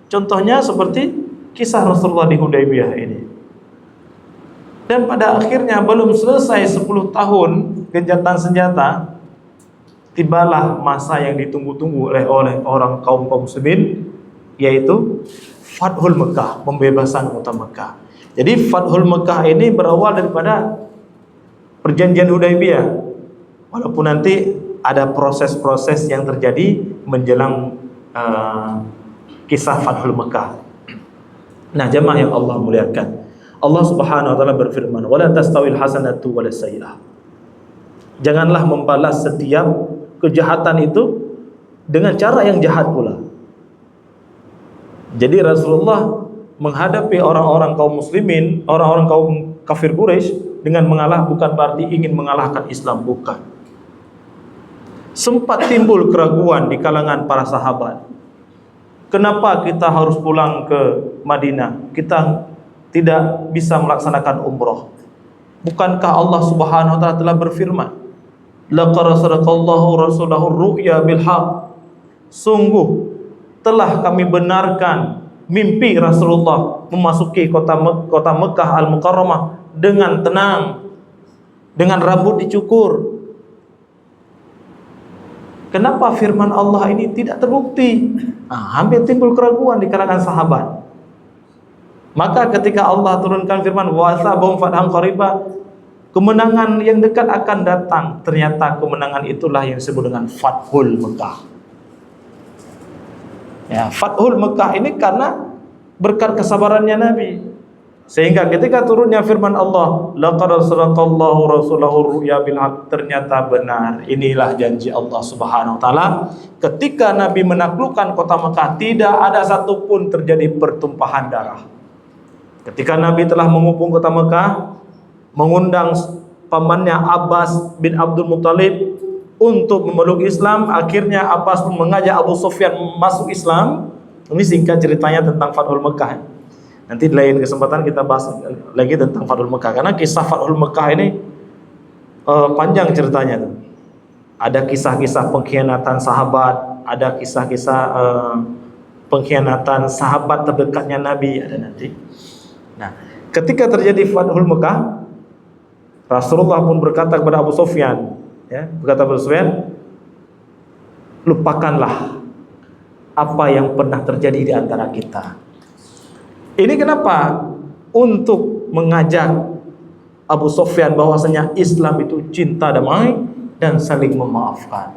Contohnya seperti kisah Rasulullah di Hudaybiyah ini. Dan pada akhirnya belum selesai 10 tahun gencatan senjata, tibalah masa yang ditunggu-tunggu oleh orang kaum muslimin, yaitu Fathul Mekah, pembebasan kota Mekah. Jadi Fathul Mekah ini berawal daripada perjanjian Hudaybiyah. Walaupun nanti ada proses-proses yang terjadi menjelang kisah Fathul Mekah. Nah, jemaah yang Allah muliakan, Allah Subhanahu wa taala berfirman, "Wala tastawil hasanatu walas sayyi'ah." Janganlah membalas setiap kejahatan itu dengan cara yang jahat pula. Jadi Rasulullah menghadapi orang-orang kaum muslimin, orang-orang kaum kafir Quraisy dengan mengalah bukan berarti ingin mengalahkan Islam, bukan. Sempat timbul keraguan di kalangan para sahabat. Kenapa kita harus pulang ke Madinah? Kita tidak bisa melaksanakan umrah. Bukankah Allah Subhanahu wa taala telah berfirman, "Laqad sadaqallahu rasulahu ru'ya bil haqq." Sungguh telah kami benarkan mimpi Rasulullah memasuki kota Mekah Al-Mukarramah dengan tenang, dengan rambut dicukur. Kenapa firman Allah ini tidak terbukti? Hampir timbul keraguan di kalangan sahabat. Maka ketika Allah turunkan firman wasabum fatham qariba, kemenangan yang dekat akan datang, ternyata kemenangan itulah yang disebut dengan Fathul Mekah. Ya, Fathul Mekah ini karena berkat kesabarannya Nabi. Sehingga ketika turunnya firman Allah, laqad sadaqallahu rasulahu ru'ya bil haqq, ternyata benar. Inilah janji Allah Subhanahu wa taala. Ketika Nabi menaklukkan kota Mekah, tidak ada satupun terjadi pertumpahan darah. Ketika Nabi telah mengepung kota Mekah, mengundang pamannya Abbas bin Abdul Muthalib untuk memeluk Islam, akhirnya Abbas pun mengajak Abu Sufyan masuk Islam. Ini singkat ceritanya tentang Fathul Mekah. Nanti di lain kesempatan kita bahas lagi tentang Fathul Mekah, karena kisah Fathul Mekah ini panjang ceritanya. Ada kisah-kisah pengkhianatan sahabat, ada kisah-kisah pengkhianatan sahabat terdekatnya Nabi, ada nanti. Nah, ketika terjadi Fathul Mekah, Rasulullah pun berkata kepada Abu Sufyan, berkata Abu Sufyan, lupakanlah apa yang pernah terjadi di antara kita. Ini kenapa? Untuk mengajak Abu Sufyan bahwasanya Islam itu cinta damai dan saling memaafkan.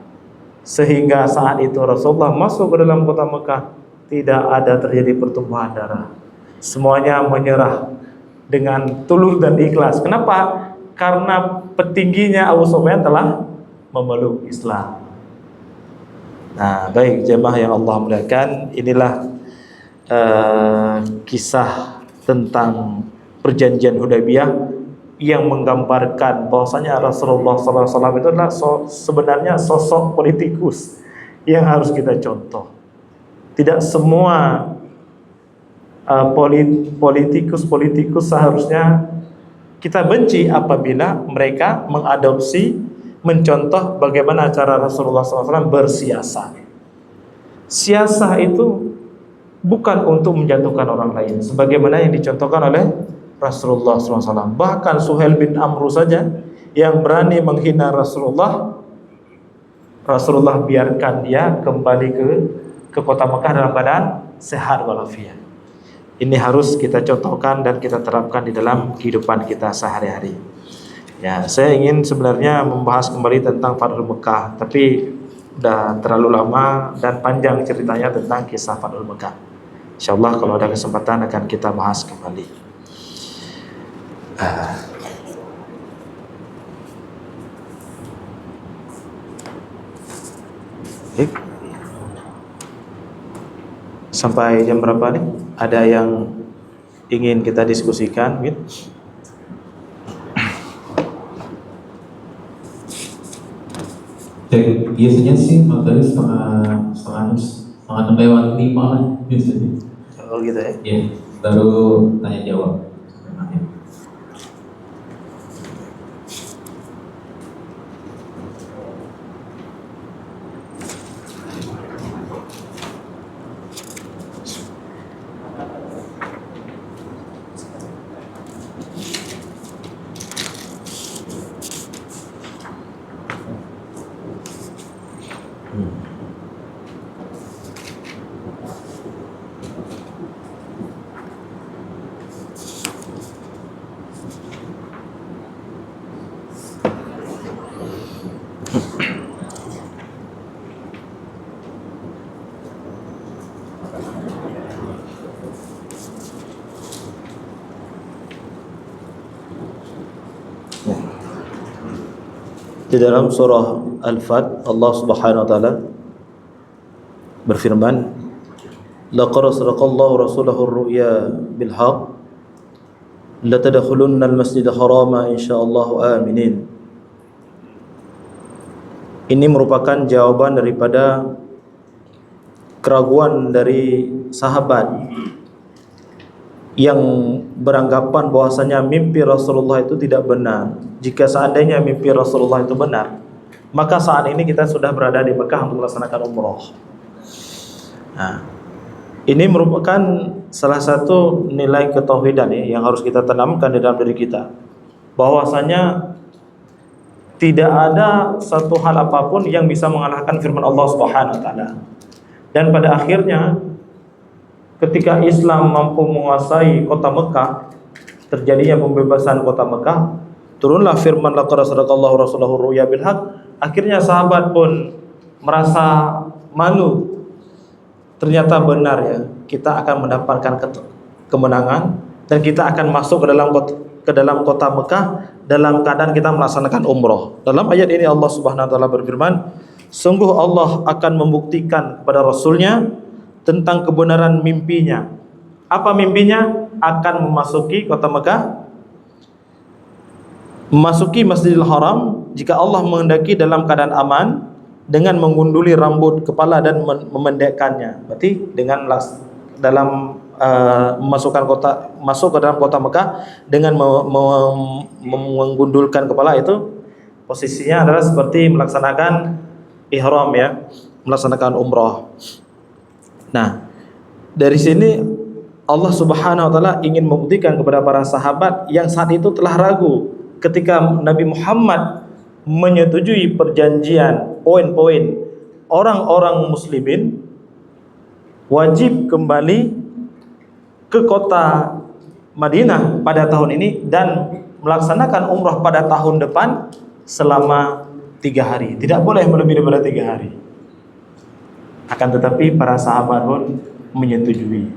Sehingga saat itu Rasulullah masuk ke dalam kota Mekah, tidak ada terjadi pertumpahan darah. Semuanya menyerah dengan tulus dan ikhlas. Kenapa? Karena petingginya Abu Sufyan telah memeluk Islam. Nah, baik jemaah yang Allah muliakan, inilah kisah tentang perjanjian Hudaybiyah yang menggambarkan bahwasanya Rasulullah SAW itu adalah sebenarnya sosok politikus yang harus kita contoh. Tidak semua politikus seharusnya kita benci apabila mereka mengadopsi, mencontoh bagaimana cara Rasulullah SAW bersiasat. Siasat itu bukan untuk menjatuhkan orang lain, sebagaimana yang dicontohkan oleh Rasulullah SAW. Bahkan Suhail bin Amr saja yang berani menghina Rasulullah, Rasulullah biarkan dia kembali ke kota Mekah dalam keadaan sehat walafiat. Ini harus kita contohkan dan kita terapkan di dalam kehidupan kita sehari-hari. Ya, saya ingin sebenarnya membahas kembali tentang Fathul Mekah, tapi udah terlalu lama dan panjang ceritanya tentang kisah Fathul Mekah. Insyaallah kalau ada kesempatan akan kita bahas kembali. Sampai jam berapa nih? Ada yang ingin kita diskusikan, Min? Biasanya sih materi setengah 6:05 lah biasanya. Oh gitu ya? Ya, baru tanya jawab. Di dalam surah Al-Fat, Allah Subhanahu wa taala berfirman, "Laqad sadaqallahu rasulahu ar-ru'ya bil haqq la tadkhulunna al-masjidal harama insyaallah aminin." Ini merupakan jawaban daripada keraguan dari sahabat yang beranggapan bahwasanya mimpi Rasulullah itu tidak benar. Jika seandainya mimpi Rasulullah itu benar, maka saat ini kita sudah berada di Mekah untuk melaksanakan umroh. Nah, ini merupakan salah satu nilai ketauhidan yang harus kita tanamkan di dalam diri kita, bahwasanya tidak ada satu hal apapun yang bisa mengalahkan firman Allah Subhanahu wa taala. Dan pada akhirnya ketika Islam mampu menguasai kota Mekah, terjadinya pembebasan kota Mekah, turunlah firman laqad sadaqallahu rasulahu ru'ya bil haqq. Akhirnya sahabat pun merasa malu. Ternyata benar ya, kita akan mendapatkan kemenangan dan kita akan masuk ke dalam kota Mekah dalam keadaan kita melaksanakan umroh. Dalam ayat ini Allah Subhanahu wa taala berfirman, sungguh Allah akan membuktikan kepada Rasulnya tentang kebenaran mimpinya. Apa mimpinya? Akan memasuki kota Mekah, memasuki Masjidil Haram jika Allah menghendaki dalam keadaan aman, dengan mengunduli rambut kepala dan memendekkannya. Berarti dengan masuk ke dalam kota Mekah dengan menggundulkan kepala, itu posisinya adalah seperti melaksanakan ihram ya, melaksanakan umrah. Nah, dari sini Allah Subhanahu wa taala ingin membuktikan kepada para sahabat yang saat itu telah ragu ketika Nabi Muhammad menyetujui perjanjian, poin-poin orang-orang muslimin wajib kembali ke kota Madinah pada tahun ini dan melaksanakan umrah pada tahun depan selama 3 hari. Tidak boleh melebihi daripada 3 hari. Akan tetapi para sahabat pun menyetujui.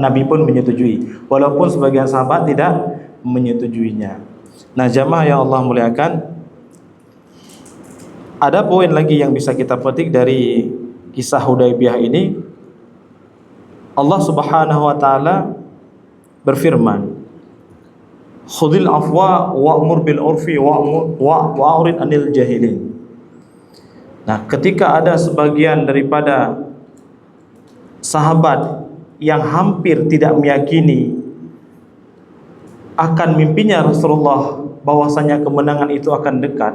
Nabi pun menyetujui, walaupun sebagian sahabat tidak menyetujuinya. Nah, jamaah yang Allah muliakan, ada poin lagi yang bisa kita petik dari kisah Hudaybiyah ini. Allah Subhanahu wa taala berfirman, "Khudhil afwa wa'mur bil urfi wa'rid anil jahilin." Nah, ketika ada sebagian daripada sahabat yang hampir tidak meyakini akan mimpinya Rasulullah bahwasanya kemenangan itu akan dekat,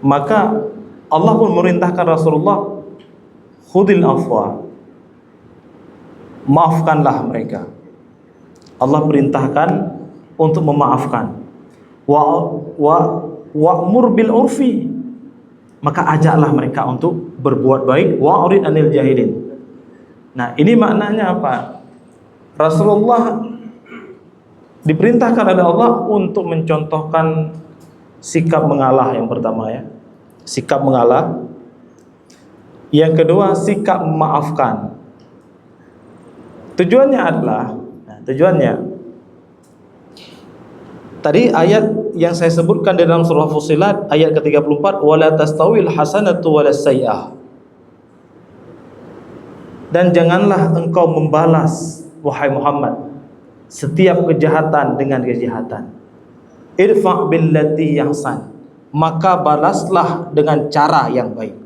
maka Allah pun merintahkan Rasulullah, khudil afwa, maafkanlah mereka. Allah perintahkan untuk memaafkan. wa'mur bil urfi, maka ajaklah mereka untuk berbuat baik, wa'rid anil jahilin. Nah, ini maknanya apa? Rasulullah diperintahkan oleh Allah untuk mencontohkan sikap mengalah yang pertama ya. Sikap mengalah. Yang kedua, sikap memaafkan. Tujuannya adalah, tadi ayat yang saya sebutkan di dalam surah Fussilat ayat ke-34, wala tastawil hasanatu walas sayyi'ah. Dan janganlah engkau membalas, wahai Muhammad, setiap kejahatan dengan kejahatan. Irfa' billati yahsan, maka balaslah dengan cara yang baik.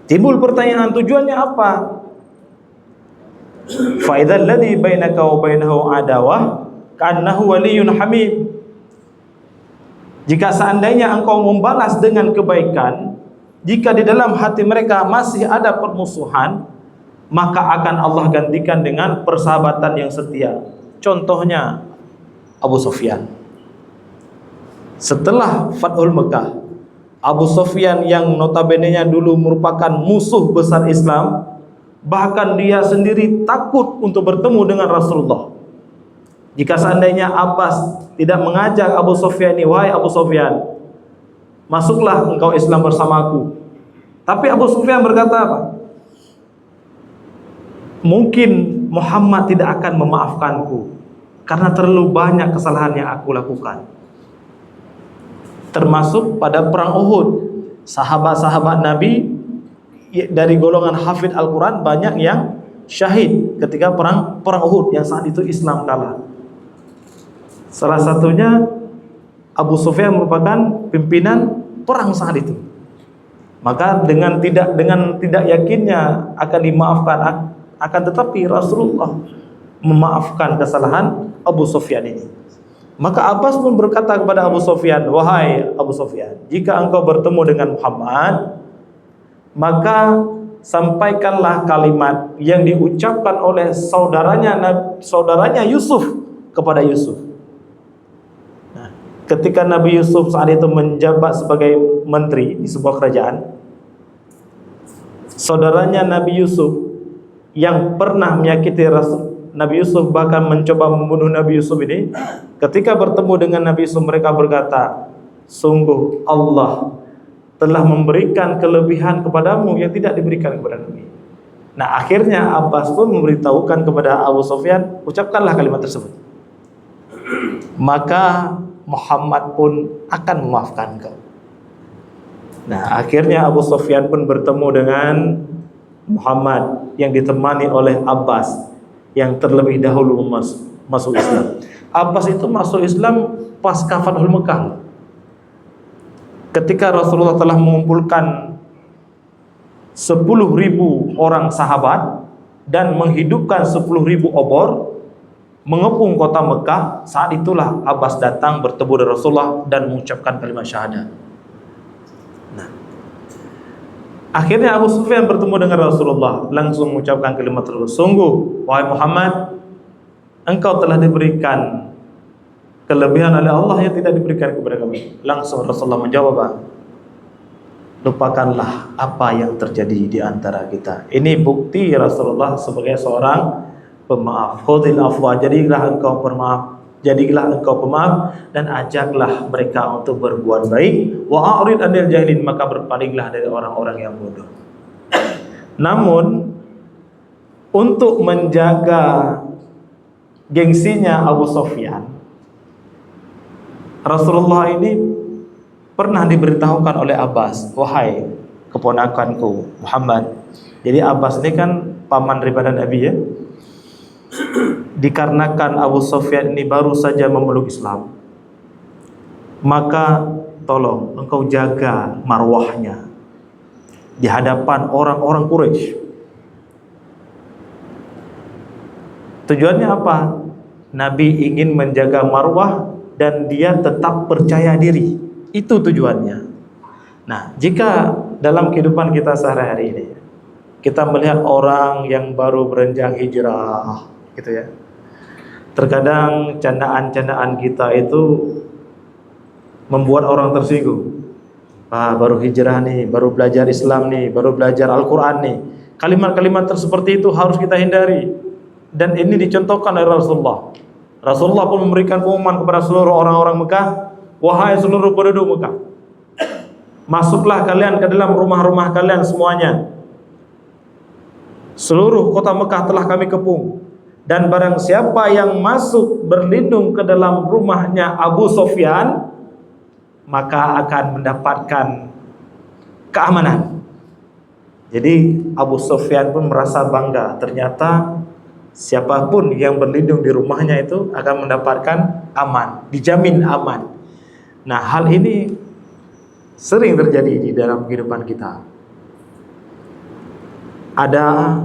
Timbul pertanyaan, tujuannya apa? Fa idzal ladzi bainaka wa bainahu adawah ka'annahu waliyyun hamim. Jika seandainya engkau membalas dengan kebaikan, jika di dalam hati mereka masih ada permusuhan, maka akan Allah gantikan dengan persahabatan yang setia. Contohnya Abu Sufyan. Setelah Fathul Mekah, Abu Sufyan yang notabene-nya dulu merupakan musuh besar Islam, bahkan dia sendiri takut untuk bertemu dengan Rasulullah. Jika seandainya Abbas tidak mengajak Abu Sufyan ini, wahai Abu Sufyan, masuklah engkau Islam bersamaku. Tapi Abu Sufyan berkata apa? Mungkin Muhammad tidak akan memaafkanku karena terlalu banyak kesalahan yang aku lakukan. Termasuk pada perang Uhud, sahabat-sahabat Nabi dari golongan hafid Al-Quran banyak yang syahid ketika perang Uhud yang saat itu Islam kalah. Salah satunya Abu Sufyan merupakan pimpinan perang saat itu. Maka dengan tidak yakinnya akan dimaafkan, akan tetapi Rasulullah memaafkan kesalahan Abu Sufyan ini. Maka Abbas pun berkata kepada Abu Sufyan, wahai Abu Sufyan, jika engkau bertemu dengan Muhammad, maka sampaikanlah kalimat yang diucapkan oleh saudaranya Yusuf kepada Yusuf. Nah, ketika Nabi Yusuf saat itu menjabat sebagai menteri di sebuah kerajaan, saudaranya Nabi Yusuf yang pernah menyakiti Nabi Yusuf, bahkan mencoba membunuh Nabi Yusuf ini, ketika bertemu dengan Nabi Yusuf, mereka berkata, sungguh Allah telah memberikan kelebihan kepadamu yang tidak diberikan kepada Nabi. Nah, akhirnya Abbas pun memberitahukan kepada Abu Sufyan, ucapkanlah kalimat tersebut, maka Muhammad pun akan memaafkan kau. Nah, akhirnya Abu Sufyan pun bertemu dengan Muhammad yang ditemani oleh Abbas yang terlebih dahulu masuk Islam. Abbas itu masuk Islam pasca Fathul Mekah. Ketika Rasulullah telah mengumpulkan 10.000 orang sahabat dan menghidupkan 10.000 obor, mengepung kota Mekah, saat itulah Abbas datang bertemu dengan Rasulullah dan mengucapkan kalimat syahadat. Nah, akhirnya Abu Sufyan bertemu dengan Rasulullah, langsung mengucapkan kalimat tersebut, sungguh wahai Muhammad, engkau telah diberikan kelebihan oleh Allah yang tidak diberikan kepada kami. Langsung Rasulullah menjawab, lupakanlah apa yang terjadi di antara kita. Ini bukti Rasulullah sebagai seorang pemaaf. Khudhil afwa, jadilah engkau pemaaf dan ajaklah mereka untuk berbuat baik. Wa a'rid anil jahilin, maka berpalinglah dari orang-orang yang bodoh. Namun untuk menjaga gengsinya Abu Sufyan, Rasulullah ini pernah diberitahukan oleh Abbas, wahai keponakanku Muhammad. Jadi Abbas ini kan paman daripada Nabi ya. Dikarenakan Abu Sufyan ini baru saja memeluk Islam, maka tolong engkau jaga marwahnya di hadapan orang-orang Quraisy. Tujuannya apa? Nabi ingin menjaga marwah dan dia tetap percaya diri. Itu tujuannya. Nah, jika dalam kehidupan kita sehari-hari ini kita melihat orang yang baru beranjak hijrah gitu ya, terkadang candaan-candaan kita itu membuat orang tersinggung. Baru hijrah nih, baru belajar Islam nih, baru belajar Al-Quran nih. Kalimat-kalimat seperti itu harus kita hindari. Dan ini dicontohkan oleh Rasulullah. Rasulullah pun memberikan pengumuman kepada seluruh orang-orang Mekah, wahai seluruh penduduk Mekah, masuklah kalian ke dalam rumah-rumah kalian semuanya. Seluruh kota Mekah telah kami kepung, dan barang siapa yang masuk berlindung ke dalam rumahnya Abu Sufyan, maka akan mendapatkan keamanan. Jadi Abu Sufyan pun merasa bangga, ternyata siapapun yang berlindung di rumahnya itu akan mendapatkan aman, dijamin aman. Nah, hal ini sering terjadi di dalam kehidupan kita. Ada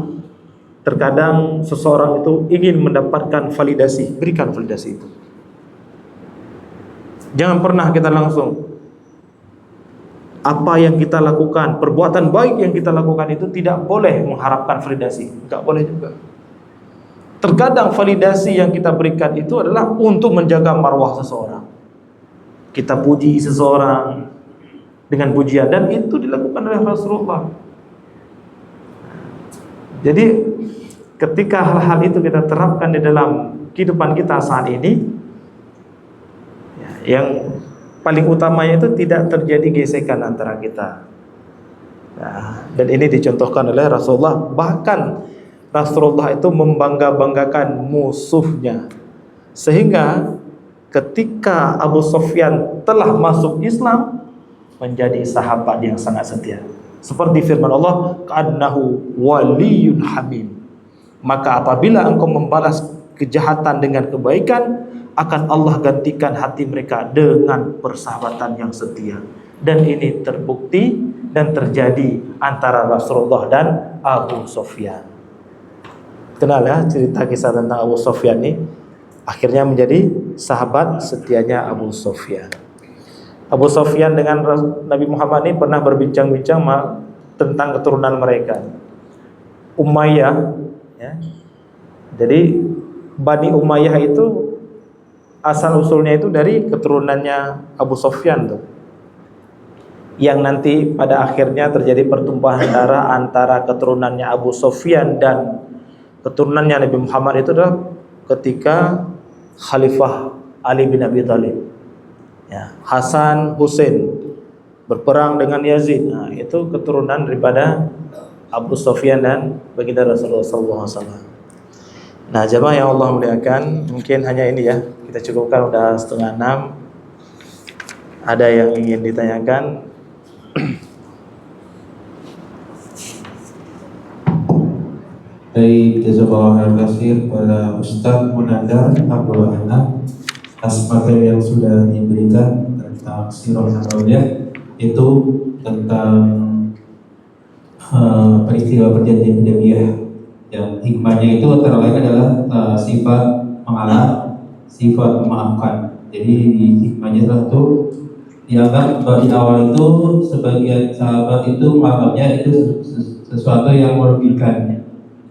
terkadang seseorang itu ingin mendapatkan validasi, berikan validasi itu. Jangan pernah kita langsung, apa yang kita lakukan, perbuatan baik yang kita lakukan itu tidak boleh mengharapkan validasi, enggak boleh juga. Terkadang validasi yang kita berikan itu adalah untuk menjaga marwah seseorang. Kita puji seseorang dengan pujian, dan itu dilakukan oleh Rasulullah. Jadi ketika hal-hal itu kita terapkan di dalam kehidupan kita saat ini, yang paling utamanya itu tidak terjadi gesekan antara kita. Nah, dan ini dicontohkan oleh Rasulullah. Bahkan Rasulullah itu membangga-banggakan musuhnya, sehingga ketika Abu Sufyan telah masuk Islam, menjadi sahabat yang sangat setia. Seperti firman Allah, "Ka'annahu waliyyun hamim." Maka apabila engkau membalas kejahatan dengan kebaikan, akan Allah gantikan hati mereka dengan persahabatan yang setia. Dan ini terbukti dan terjadi antara Rasulullah dan Abu Sufyan. Kenal ya cerita kisah tentang Abu Sufyan ini? Akhirnya menjadi sahabat setianya Abu Sufyan. Abu Sufyan dengan Nabi Muhammad ini pernah berbincang-bincang tentang keturunan mereka. Umayyah, ya. Jadi Bani Umayyah itu asal usulnya itu dari keturunannya Abu Sufyan tuh. Yang nanti pada akhirnya terjadi pertumpahan darah antara keturunannya Abu Sufyan dan keturunannya Nabi Muhammad itu adalah ketika Khalifah Ali bin Abi Thalib. Ya, Hasan Hussein berperang dengan Yazid. Nah, itu keturunan daripada Abu Sufyan dan baginda Rasulullah SAW. Nah, jemaah yang Allah muliakan, mungkin hanya ini ya, kita cukupkan, udah 5:30. Ada yang ingin ditanyakan? Baik, jazakallahu khairan katsir kepada Ustaz Munandar Abdul Wahab atas materi yang sudah diberikan tentang Sirah Nabawiyah, itu tentang peristiwa perjanjian Hudaybiyah, yang hikmahnya itu antara lain adalah sifat mengalah, sifat memaafkan. Jadi hikmahnya satu, dianggap di awal itu sebagian sahabat itu menganggapnya itu sesuatu yang merugikan,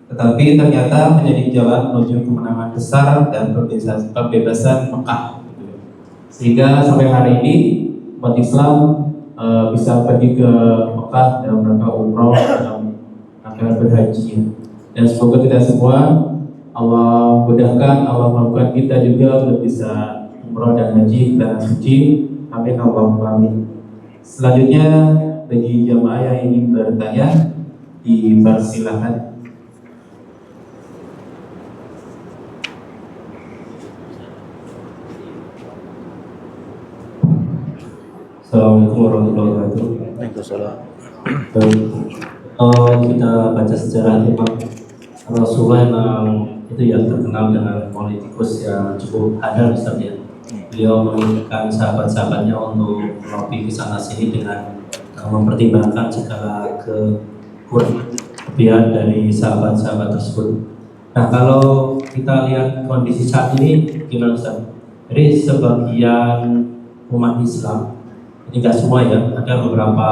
tetapi ternyata menjadi jalan menuju kemenangan besar dan pembebasan Mekah. Sehingga sampai hari ini umat Islam bisa pergi ke Mekah dalam rangka umroh, dalam rangka berhaji. Dan semoga kita semua Allah mudahkan, Allah mampukan kita juga untuk bisa umroh dan haji dan suci. Amin Allahumma amin. Selanjutnya bagi jamaah yang ingin bertanya, dipersilakan. Assalamualaikum warahmatullahi wabarakatuh. Waalaikumsalam. Kita baca sejarah Imam Rasulullah yang itu yang terkenal dengan politikus yang cukup handal, Ustaz ya. Beliau menginginkan sahabat-sahabatnya untuk melobi ke sana sini dengan mempertimbangkan segala kelebihan dari sahabat-sahabat tersebut. Nah, kalau kita lihat kondisi saat ini gimana, Ustaz? Jadi sebagian umat Islam, ini enggak semua ya, ada beberapa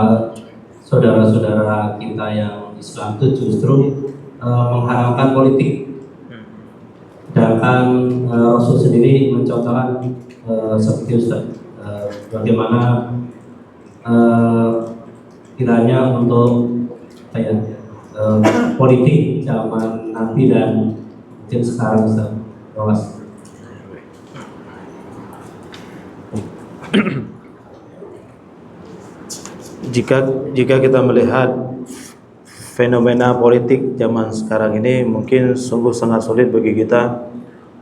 saudara-saudara kita yang Islam itu justru mengharamkan politik. Sedangkan Rasul sendiri mencontohkan seperti Ustaz bagaimana kiranya untuk politik zaman nanti dan mungkin sekarang Ustaz. Terima kasih. Jika kita melihat fenomena politik zaman sekarang ini, mungkin sungguh sangat sulit bagi kita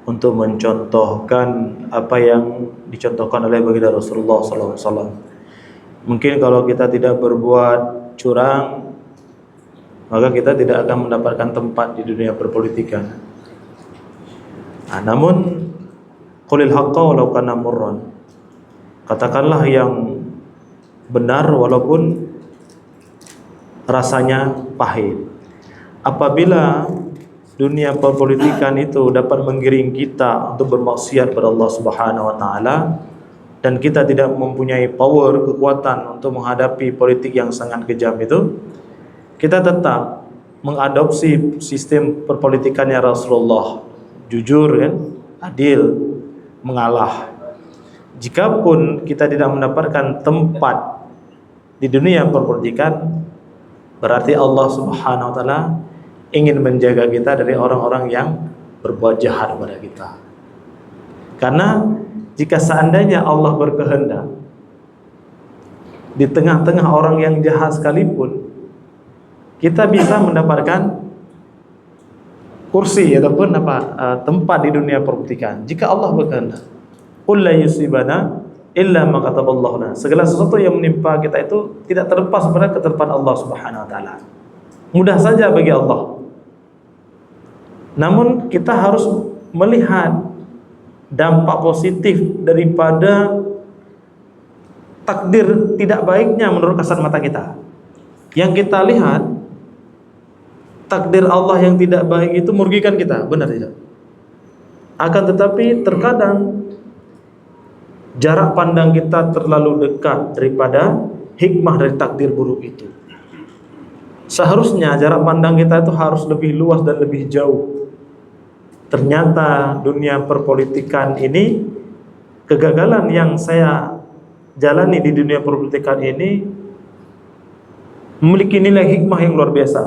untuk mencontohkan apa yang dicontohkan oleh baginda Rasulullah SAW. Mungkin kalau kita tidak berbuat curang, maka kita tidak akan mendapatkan tempat di dunia perpolitikan. Namun qulil haqqa walau kana murran, katakanlah yang benar walaupun rasanya pahit. Apabila dunia perpolitikan itu dapat menggiring kita untuk bermaksiat kepada Allah Subhanahu wa taala, dan kita tidak mempunyai power, kekuatan untuk menghadapi politik yang sangat kejam itu, kita tetap mengadopsi sistem perpolitikannya Rasulullah, jujur kan, adil, mengalah. Jikapun kita tidak mendapatkan tempat di dunia perpolitikan, berarti Allah Subhanahu wa taala ingin menjaga kita dari orang-orang yang berbuat jahat kepada kita. Karena jika seandainya Allah berkehendak, di tengah-tengah orang yang jahat sekalipun, kita bisa mendapatkan kursi ataupun tempat di dunia perpolitikan jika Allah berkehendak. Qul la yusibana illa ma kataballahu lana. Segala sesuatu yang menimpa kita itu tidak terlepas pada ketetapan Allah Subhanahu wa taala. Mudah saja bagi Allah. Namun kita harus melihat dampak positif daripada takdir tidak baiknya menurut kasat mata kita. Yang kita lihat, takdir Allah yang tidak baik itu merugikan kita, benar tidak? Akan tetapi terkadang jarak pandang kita terlalu dekat daripada hikmah dari takdir buruk itu. Seharusnya jarak pandang kita itu harus lebih luas dan lebih jauh. Ternyata dunia perpolitikan ini, kegagalan yang saya jalani di dunia perpolitikan ini memiliki nilai hikmah yang luar biasa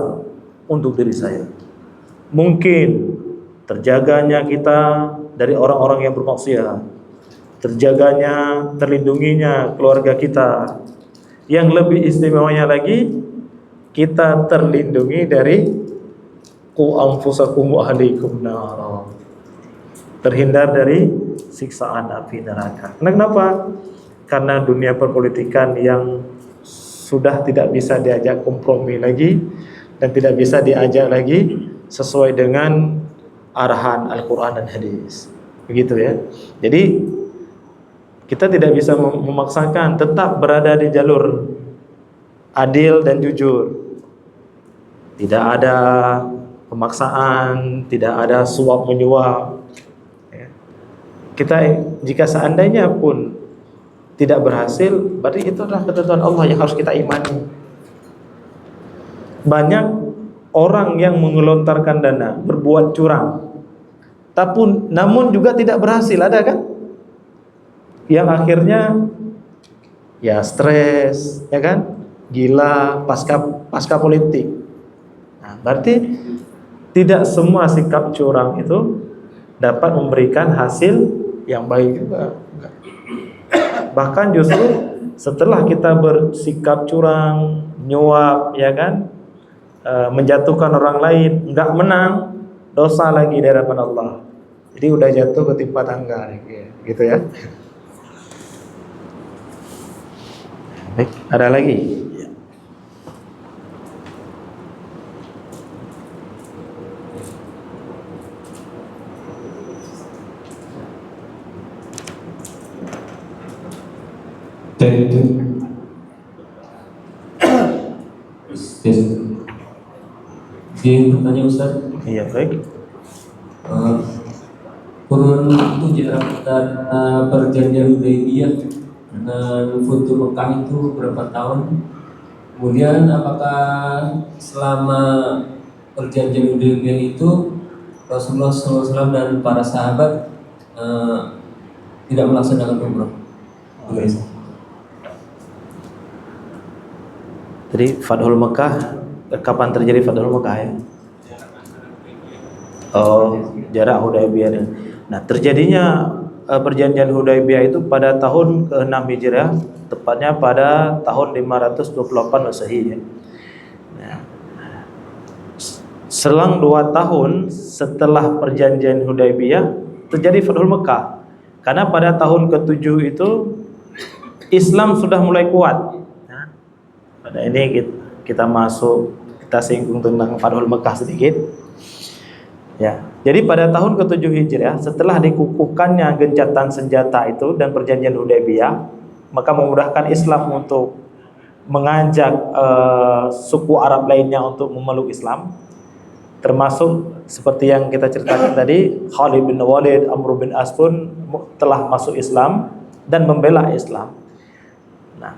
untuk diri saya. Mungkin terjaganya kita dari orang-orang yang bermaksiat, terjaganya, terlindunginya keluarga kita. Yang lebih istimewanya lagi, kita terlindungi dari qu anfusakum wa ahlikum nar, terhindar dari siksaan api neraka. Kenapa? Karena dunia perpolitikan yang sudah tidak bisa diajak kompromi lagi dan tidak bisa diajak lagi sesuai dengan arahan Al-Quran dan hadis. Begitu ya. Jadi kita tidak bisa memaksakan, tetap berada di jalur adil dan jujur. Tidak ada pemaksaan, tidak ada suap menyuap. Kita jika seandainya pun tidak berhasil, berarti itu adalah ketentuan Allah yang harus kita imani. Banyak orang yang mengelontarkan dana, berbuat curang, namun juga tidak berhasil, ada kan? Yang akhirnya ya stres, ya kan? Gila pasca politik. Nah, berarti tidak semua sikap curang itu dapat memberikan hasil yang baik juga. Bahkan justru setelah kita bersikap curang, nyuap, ya kan, menjatuhkan orang lain, nggak menang, dosa lagi di hadapan Allah. Jadi udah jatuh ketimpa tangga, gitu ya. Baik, ada lagi? Izin bertanya Ustaz. Iya, baik. Kurun itu jarak dan perjanjian Hudaybiyah dengan Futuh Mekah itu berapa tahun? Kemudian apakah selama perjanjian Hudaybiyah itu Rasulullah SAW dan para sahabat tidak melaksanakan umrah? Jadi Fathul Mekah, kapan terjadi Fathul Mekah ya? Oh, jarak Hudaybiyah. Nah, terjadinya perjanjian Hudaybiyah itu pada tahun ke-6 Hijriah, tepatnya pada tahun 528 Masehi ya. Nah, selang 2 tahun setelah perjanjian Hudaybiyah terjadi Fathul Mekah. Karena pada tahun ke-7 itu Islam sudah mulai kuat. Nah, pada ini kita singgung tentang Fathul Mekah sedikit. Ya, jadi pada tahun ke-7 Hijriah setelah dikukuhkannya gencatan senjata itu dan perjanjian Hudaybiyah, maka memudahkan Islam untuk mengajak suku Arab lainnya untuk memeluk Islam, termasuk seperti yang kita ceritakan tadi, Khalid bin Walid, Amr bin As pun telah masuk Islam dan membela Islam. Nah,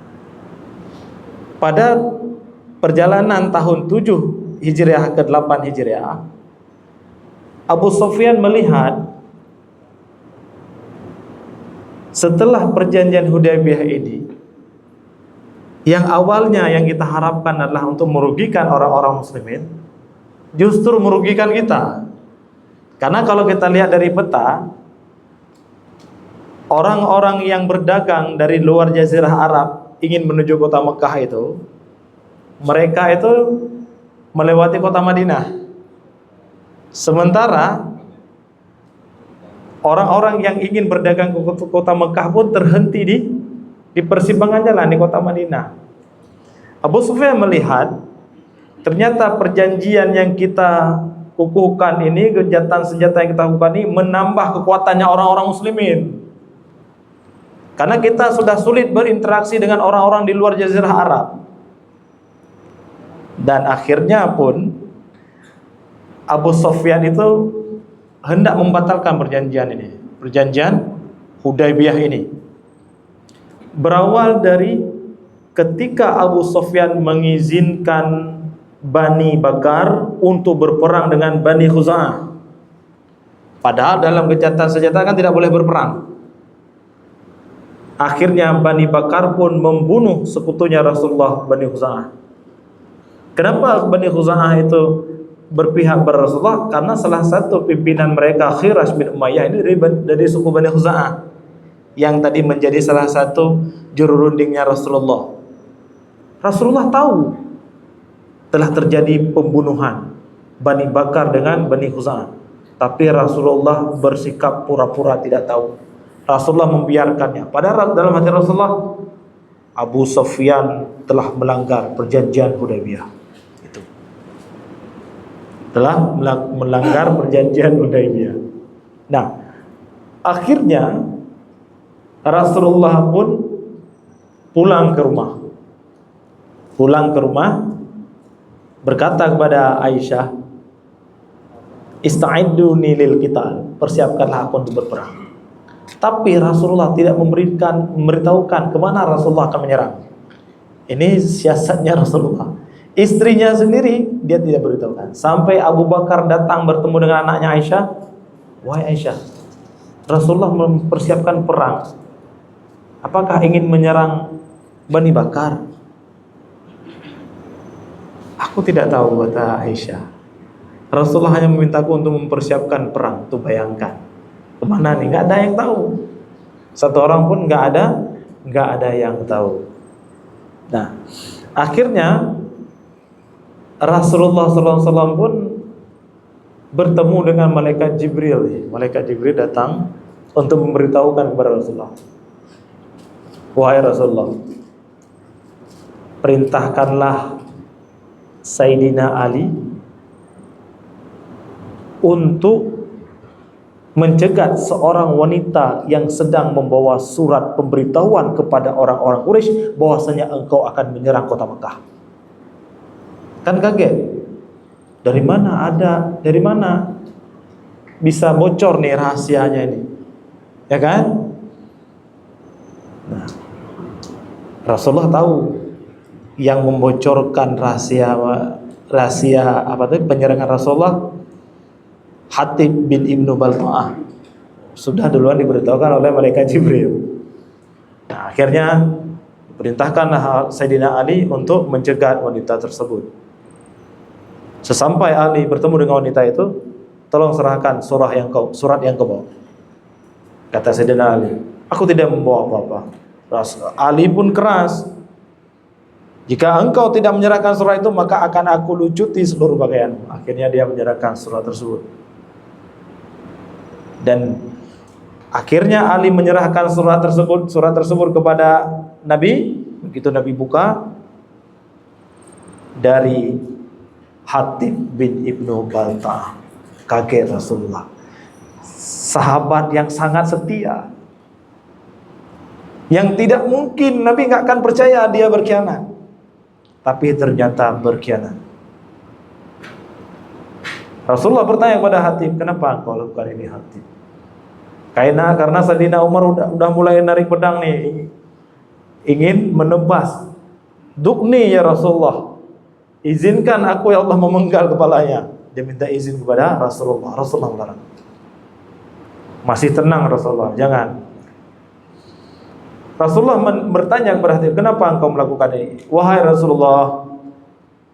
pada perjalanan tahun 7 Hijriah ke 8 Hijriah, Abu Sufyan melihat setelah perjanjian Hudaybiyah ini, yang awalnya yang kita harapkan adalah untuk merugikan orang-orang muslimin, justru merugikan kita. Karena kalau kita lihat dari peta, orang-orang yang berdagang dari luar Jazirah Arab ingin menuju kota Mekah itu, mereka itu melewati kota Madinah. Sementara orang-orang yang ingin berdagang ke kota Mekah pun terhenti di persimpangan jalan di kota Madinah. Abu Sufyan melihat ternyata perjanjian yang kita kukuhkan ini, gencatan senjata yang kita kukuhkan ini menambah kekuatannya orang-orang muslimin. Karena kita sudah sulit berinteraksi dengan orang-orang di luar Jazirah Arab. Dan akhirnya pun Abu Sufyan itu hendak membatalkan perjanjian ini, perjanjian Hudaybiyah ini. Berawal dari ketika Abu Sufyan mengizinkan Bani Bakar untuk berperang dengan Bani Khuza'ah. Padahal dalam gencatan senjata kan tidak boleh berperang. Akhirnya Bani Bakar pun membunuh sekutunya Rasulullah, Bani Khuza'ah. Kenapa Bani Khuza'ah itu berpihak pada Rasulullah? Karena salah satu pimpinan mereka, Khirash bin Umayyah, ini dari suku Bani Khuza'ah, yang tadi menjadi salah satu juru rundingnya Rasulullah. Rasulullah tahu telah terjadi pembunuhan Bani Bakar dengan Bani Khuza'ah, tapi Rasulullah bersikap pura-pura tidak tahu. Rasulullah membiarkannya. Padahal dalam hati Rasulullah, Abu Sufyan telah melanggar perjanjian Hudaybiyah. Telah melanggar perjanjian Hudaybiyah. Nah, akhirnya Rasulullah pun pulang ke rumah, berkata kepada Aisyah, "Ista'idduni lil qital," persiapkanlah aku untuk berperang. Tapi Rasulullah tidak memberitahukan kemana Rasulullah akan menyerang. Ini siasatnya Rasulullah. Istrinya sendiri dia tidak beritahukan. Sampai Abu Bakar datang bertemu dengan anaknya Aisyah. "Wahai Aisyah, Rasulullah mempersiapkan perang. Apakah ingin menyerang Bani Bakar?" "Aku tidak tahu," kata Aisyah. "Rasulullah hanya memintaku untuk mempersiapkan perang." Tuh bayangkan, kemana nih? Nggak ada yang tahu. Satu orang pun nggak ada yang tahu. Nah, akhirnya Rasulullah SAW pun bertemu dengan malaikat Jibril. Malaikat Jibril datang untuk memberitahukan kepada Rasulullah, "Wahai Rasulullah, perintahkanlah Sayyidina Ali untuk mencegat seorang wanita yang sedang membawa surat pemberitahuan kepada orang-orang Quraisy bahwasanya engkau akan menyerang kota Mekah." Kan kaget. Dari mana bisa bocor nih rahasianya ini? Ya kan? Nah, Rasulullah tahu yang membocorkan rahasia penyerangan Rasulullah, Hatib bin Ibnu Balta'ah, sudah duluan diberitahukan oleh malaikat Jibril. Nah, akhirnya Perintahkanlah Sayyidina Ali untuk mencegat wanita tersebut. Sesampai Ali bertemu dengan wanita itu, tolong serahkan surat yang kau bawa. Kata Sayyidina Ali, aku tidak membawa apa-apa. Ali pun keras. Jika engkau tidak menyerahkan surat itu, maka akan aku lucuti seluruh pakaianmu. Akhirnya dia menyerahkan surat tersebut. Dan akhirnya Ali menyerahkan surat tersebut kepada Nabi. Begitu Nabi buka, dari Hatib bin Ibnu Baltah, kakek Rasulullah, sahabat yang sangat setia, yang tidak mungkin Nabi nggak akan percaya dia berkhianat, tapi ternyata berkhianat. Rasulullah bertanya kepada Hatib, kenapa engkau lakukan ini Hatib? Karena Sayyidina Umar udah mulai narik pedang nih, ingin menebas. Dukni ya Rasulullah, izinkan aku ya Allah memenggal kepalanya. Dia minta izin kepada Rasulullah. Rasulullah melarang. Masih tenang Rasulullah, jangan. Rasulullah bertanya kepada Hatib, kenapa engkau melakukan ini? Wahai Rasulullah,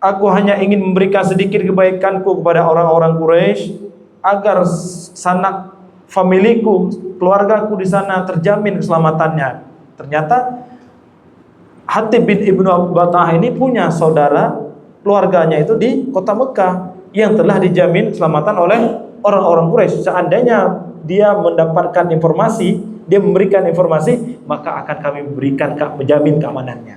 aku hanya ingin memberikan sedikit kebaikanku kepada orang-orang Quraisy agar sanak familiku, keluargaku di sana terjamin keselamatannya. Ternyata Hatib bin Ibnu Baltah ini punya saudara, keluarganya itu di kota Mekah yang telah dijamin keselamatan oleh orang-orang Quraisy. Seandainya dia mendapatkan informasi, dia memberikan informasi, maka akan kami menjamin keamanannya.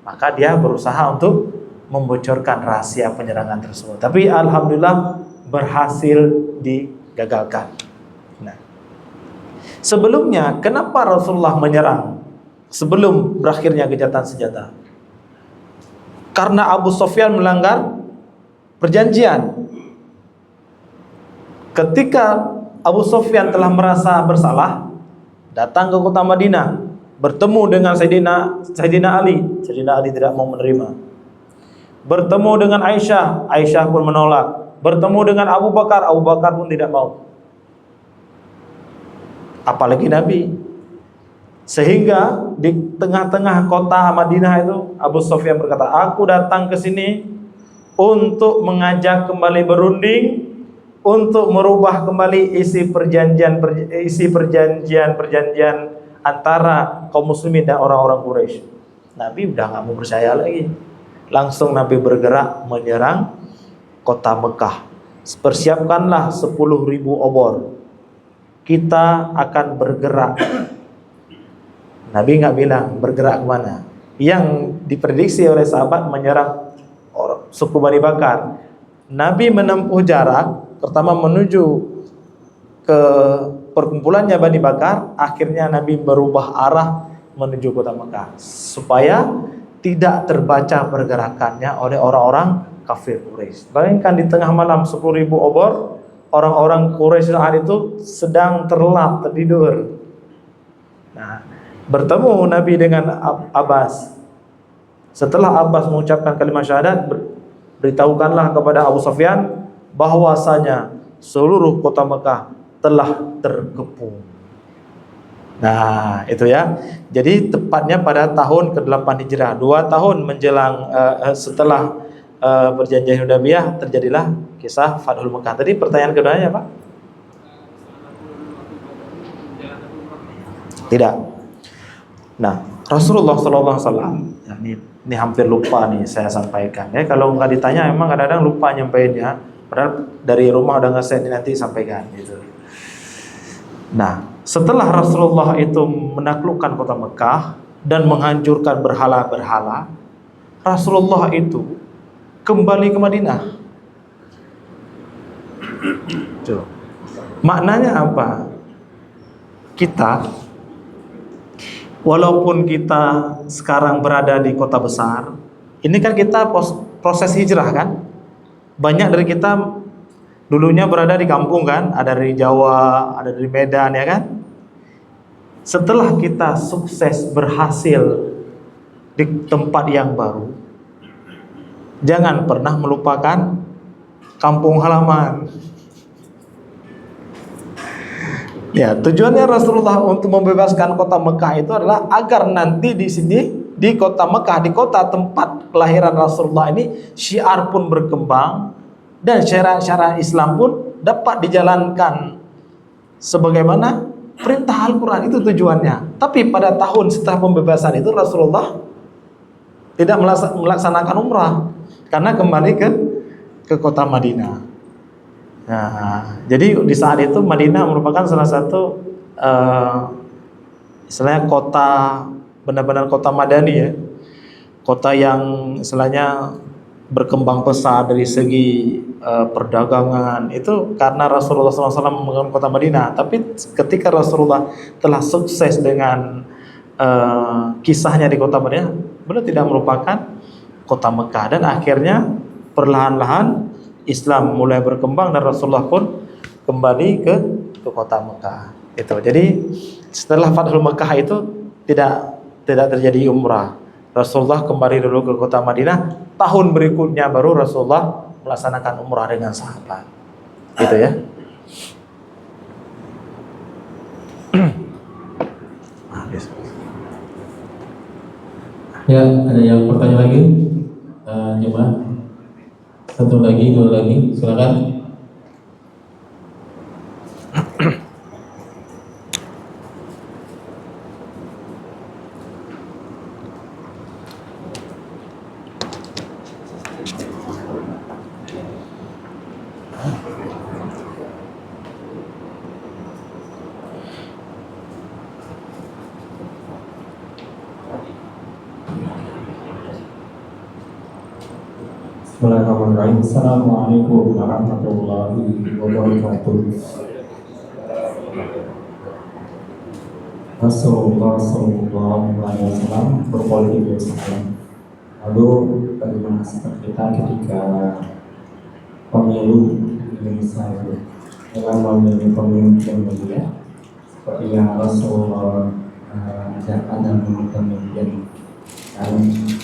Maka dia berusaha untuk membocorkan rahasia penyerangan tersebut. Tapi alhamdulillah berhasil digagalkan. Nah, sebelumnya kenapa Rasulullah menyerang sebelum berakhirnya gencatan senjata? Karena Abu Sufyan melanggar perjanjian. Ketika Abu Sufyan telah merasa bersalah, datang ke kota Madinah, bertemu dengan Sayyidina Ali. Sayyidina Ali tidak mau menerima. Bertemu dengan Aisyah, Aisyah pun menolak. Bertemu dengan Abu Bakar, Abu Bakar pun tidak mau. Apalagi Nabi. Sehingga di tengah-tengah kota Madinah itu Abu Sufyan berkata, aku datang ke sini untuk mengajak kembali berunding, untuk merubah kembali isi perjanjian antara kaum muslimin dan orang-orang Quraisy. Nabi udah nggak mau percaya lagi. Langsung Nabi bergerak menyerang kota Mekah. Persiapkanlah 10.000 obor. Kita akan bergerak. Nabi nggak bilang bergerak kemana. Yang diprediksi oleh sahabat menyerang suku Bani Bakar. Nabi menempuh jarak, pertama menuju ke perkumpulannya Bani Bakar, akhirnya Nabi berubah arah menuju kota Mekah supaya tidak terbaca pergerakannya oleh orang-orang kafir Quraisy. Bayangkan di tengah malam 10.000 obor, orang-orang Quraisy saat itu sedang terlelap, tertidur. Nah, bertemu Nabi dengan Abbas. Setelah Abbas mengucapkan kalimat syahadat, beritahukanlah kepada Abu Sufyan bahwasanya seluruh kota Mekah telah terkepung. Nah, itu ya. Jadi tepatnya pada tahun ke-8 Hijrah, 2 tahun menjelang setelah perjanjian Hudaybiyah, terjadilah kisah Fathul Mekah. Tadi pertanyaan keduanya Pak? Tidak. Nah, Rasulullah SAW, ya, ini hampir lupa nih saya sampaikan. Ya, kalau nggak ditanya, emang kadang-kadang lupa nyampeinnya. Padahal dari rumah udah ngeset nanti sampaikan gitu. Nah, setelah Rasulullah itu menaklukkan kota Mekah dan menghancurkan berhala-berhala, Rasulullah itu kembali ke Madinah. Tuh. Maknanya apa? Kita, walaupun kita sekarang berada di kota besar, ini kan kita proses hijrah kan? Banyak dari kita dulunya berada di kampung kan, ada dari Jawa, ada dari Medan ya kan. Setelah kita sukses berhasil di tempat yang baru, jangan pernah melupakan kampung halaman. Ya, tujuannya Rasulullah untuk membebaskan kota Mekah itu adalah agar nanti di sini di kota Mekah, di kota tempat kelahiran Rasulullah ini, syiar pun berkembang dan syariat-syariat Islam pun dapat dijalankan sebagaimana perintah Al-Quran. Itu tujuannya. Tapi pada tahun setelah pembebasan itu Rasulullah tidak melaksanakan umrah karena kembali ke kota Madinah. Nah, jadi di saat itu Madinah merupakan salah satu istilahnya kota, benar-benar kota madani ya, kota yang istilahnya berkembang pesat dari segi perdagangan. Itu karena Rasulullah SAW membangun kota Madinah. Tapi ketika Rasulullah telah sukses dengan kisahnya di kota Madinah, beliau tidak merupakan kota Mekah, dan akhirnya perlahan-lahan Islam mulai berkembang dan Rasulullah pun kembali ke kota Mekah. Itu. Jadi setelah Fathul Mekah itu tidak terjadi umrah. Rasulullah kembali dulu ke kota Madinah. Tahun berikutnya baru Rasulullah melaksanakan umrah dengan sahabat. Gitu ya. Ya, ada yang bertanya lagi? Coba. Satu lagi, dua lagi, silakan. Bismillahirrahmanirrahim. Assalamualaikum warahmatullahi wabarakatuh. Rasulullah SAW berpolitik bersama. Lalu bagaimana sikap kita ketika pemilu Indonesia itu dalam memilih pemimpin mulia seperti yang Rasulullah ajarkan dan pemimpin dan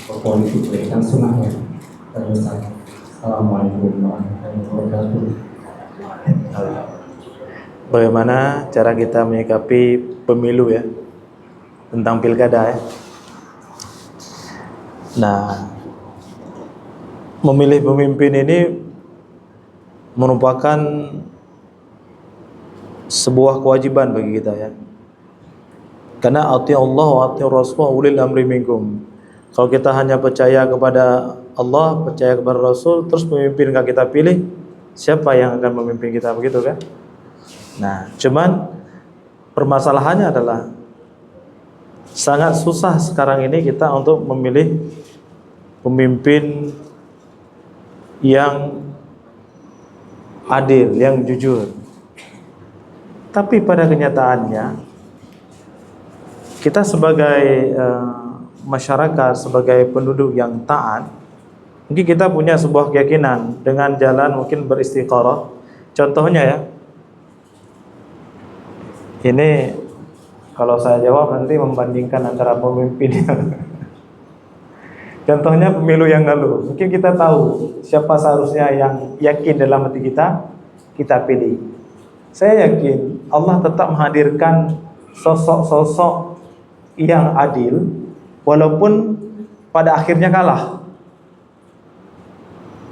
berpolitik berikan sunnahnya. Assalamualaikum warahmatullahi wabarakatuh. Bagaimana cara kita menyikapi pemilu ya, tentang pilkada ya. Nah, memilih pemimpin ini merupakan sebuah kewajiban bagi kita ya. Karena ati'u Allah wa ati'u Rasul wa ulil amri minkum. Kalau kita hanya percaya kepada Allah, percaya kepada Rasul, terus pemimpin yang kita pilih, siapa yang akan memimpin kita, begitu kan? Nah, cuman permasalahannya adalah sangat susah sekarang ini kita untuk memilih pemimpin yang adil, yang jujur. Tapi pada kenyataannya kita sebagai masyarakat, sebagai penduduk yang taat, mungkin kita punya sebuah keyakinan dengan jalan mungkin beristiqarah. Contohnya ya, ini kalau saya jawab nanti membandingkan antara pemimpin. Contohnya pemilu yang lalu, mungkin kita tahu siapa seharusnya yang yakin dalam hati kita, kita pilih. Saya yakin Allah tetap menghadirkan sosok-sosok yang adil, walaupun pada akhirnya kalah.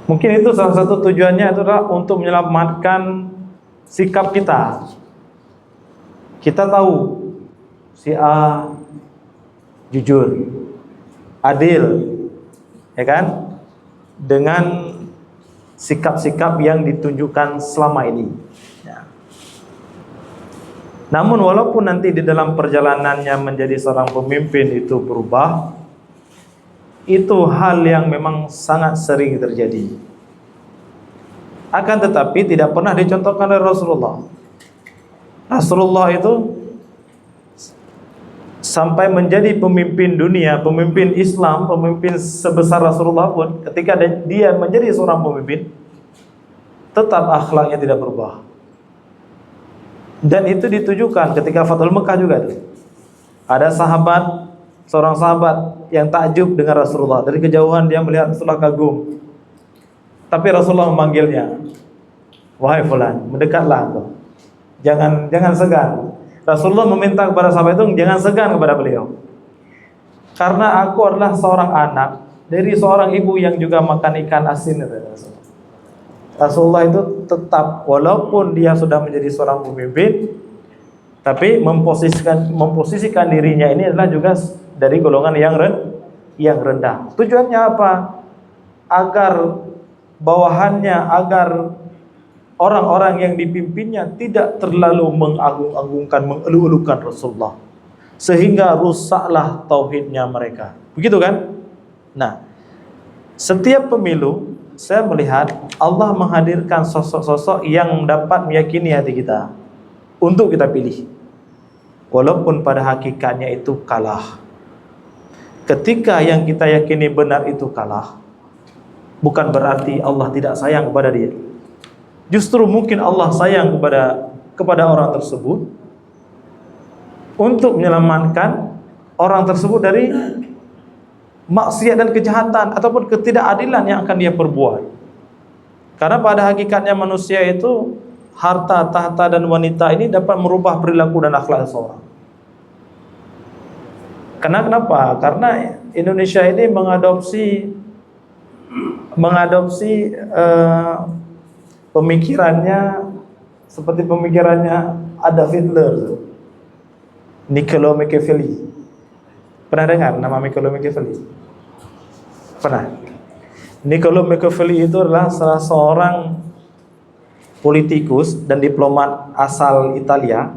Mungkin itu salah satu tujuannya adalah untuk menyelamatkan sikap kita. Kita tahu si A jujur, adil, ya kan? Dengan sikap-sikap yang ditunjukkan selama ini. Ya. Namun walaupun nanti di dalam perjalanannya menjadi seorang pemimpin itu berubah, itu hal yang memang sangat sering terjadi. Akan tetapi tidak pernah dicontohkan oleh Rasulullah. Rasulullah itu sampai menjadi pemimpin dunia, pemimpin Islam, pemimpin sebesar Rasulullah pun, ketika dia menjadi seorang pemimpin, tetap akhlaknya tidak berubah. Dan itu ditujukan ketika Fathul Mekah juga tuh. Ada sahabat, seorang sahabat yang takjub dengan Rasulullah. Dari kejauhan dia melihat Rasulullah kagum. Tapi Rasulullah memanggilnya, wahai fulan, mendekatlah engkau. Jangan segan. Rasulullah meminta kepada sahabat itu jangan segan kepada beliau. karena aku adalah seorang anak dari seorang ibu yang juga makan ikan asin. Rasulullah itu tetap, walaupun dia sudah menjadi seorang pemimpin, tapi memposisikan dirinya ini adalah juga dari golongan yang rendah. Tujuannya apa? Agar bawahannya, agar orang-orang yang dipimpinnya tidak terlalu mengagung-agungkan, mengelu-elukan Rasulullah, sehingga rusaklah tauhidnya mereka. Begitu kan? Nah, setiap pemilu saya melihat Allah menghadirkan sosok-sosok yang dapat meyakini hati kita untuk kita pilih, walaupun pada hakikatnya itu kalah. Ketika yang kita yakini benar itu kalah, bukan berarti Allah tidak sayang kepada dia. Justru mungkin Allah sayang kepada orang tersebut untuk menyelamatkan orang tersebut dari maksiat dan kejahatan ataupun ketidakadilan yang akan dia perbuat. Karena pada hakikatnya manusia itu, harta, tahta, dan wanita ini dapat merubah perilaku dan akhlak seseorang. Kenapa? Karena Indonesia ini mengadopsi pemikirannya seperti pemikirannya Adolf Hitler, Niccolo Machiavelli. Pernah dengar nama Niccolo Machiavelli? Pernah? Niccolo Machiavelli itu adalah salah seorang politikus dan diplomat asal Italia,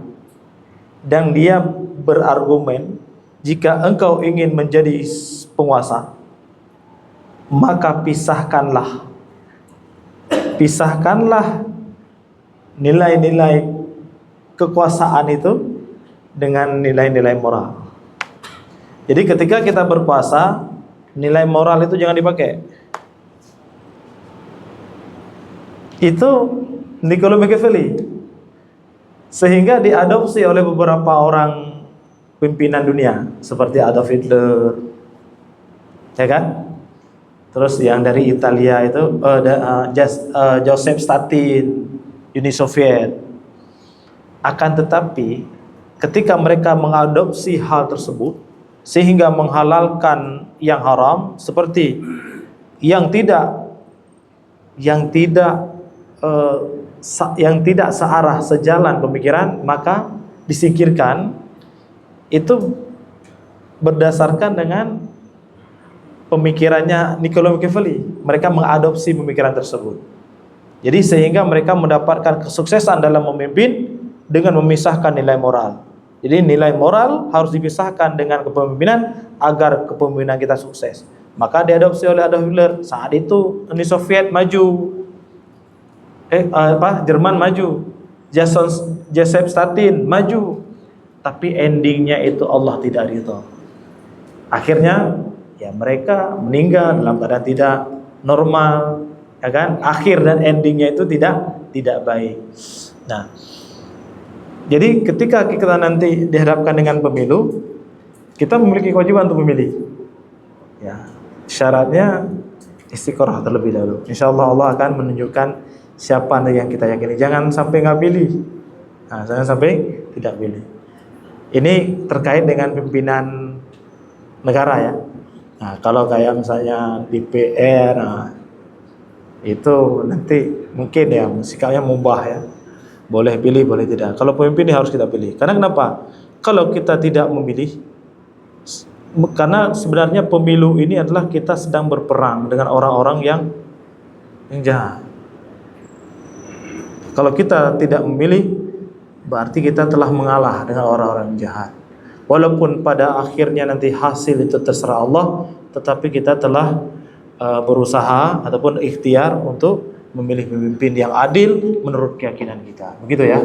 dan dia berargumen, jika engkau ingin menjadi penguasa, maka pisahkanlah nilai-nilai kekuasaan itu dengan nilai-nilai moral. Jadi ketika kita berkuasa, nilai moral itu jangan dipakai. Itu Niccolo Machiavelli, sehingga diadopsi oleh beberapa orang pimpinan dunia seperti Adolf Hitler, ya kan? Terus yang dari Italia itu Joseph Stalin, Uni Soviet. Akan tetapi ketika mereka mengadopsi hal tersebut sehingga menghalalkan yang haram, seperti yang tidak searah, sejalan pemikiran, maka disingkirkan. Itu berdasarkan dengan pemikirannya Niccolo Machiavelli. Mereka mengadopsi pemikiran tersebut. Jadi sehingga mereka mendapatkan kesuksesan dalam memimpin dengan memisahkan nilai moral. Jadi nilai moral harus dipisahkan dengan kepemimpinan agar kepemimpinan kita sukses. Maka diadopsi oleh Adolf Hitler. Saat itu Uni Soviet maju, Jerman maju, Joseph Stalin maju, tapi endingnya itu Allah tidak ridho. Akhirnya ya mereka meninggal dalam keadaan tidak normal, ya kan? Akhir dan endingnya itu tidak baik. Nah, jadi ketika kita nanti dihadapkan dengan pemilu, kita memiliki kewajiban untuk memilih. Ya, syaratnya istiqoroh terlebih dahulu. Insyaallah Allah akan menunjukkan siapa yang kita yakini. Jangan sampai nggak pilih. Nah, jangan sampai tidak pilih. Ini terkait dengan pimpinan negara ya. Nah, kalau kayak misalnya DPR, nah, itu nanti mungkin ya sikapnya mubah ya. Boleh pilih, boleh tidak. Kalau pemimpin ini harus kita pilih. Karena kenapa? Kalau kita tidak memilih, karena sebenarnya pemilu ini adalah kita sedang berperang dengan orang-orang yang jahat. Kalau kita tidak memilih, berarti kita telah mengalah dengan orang-orang jahat. Walaupun pada akhirnya nanti hasil itu terserah Allah, tetapi kita telah berusaha ataupun ikhtiar untuk memilih pemimpin yang adil menurut keyakinan kita. Begitu ya.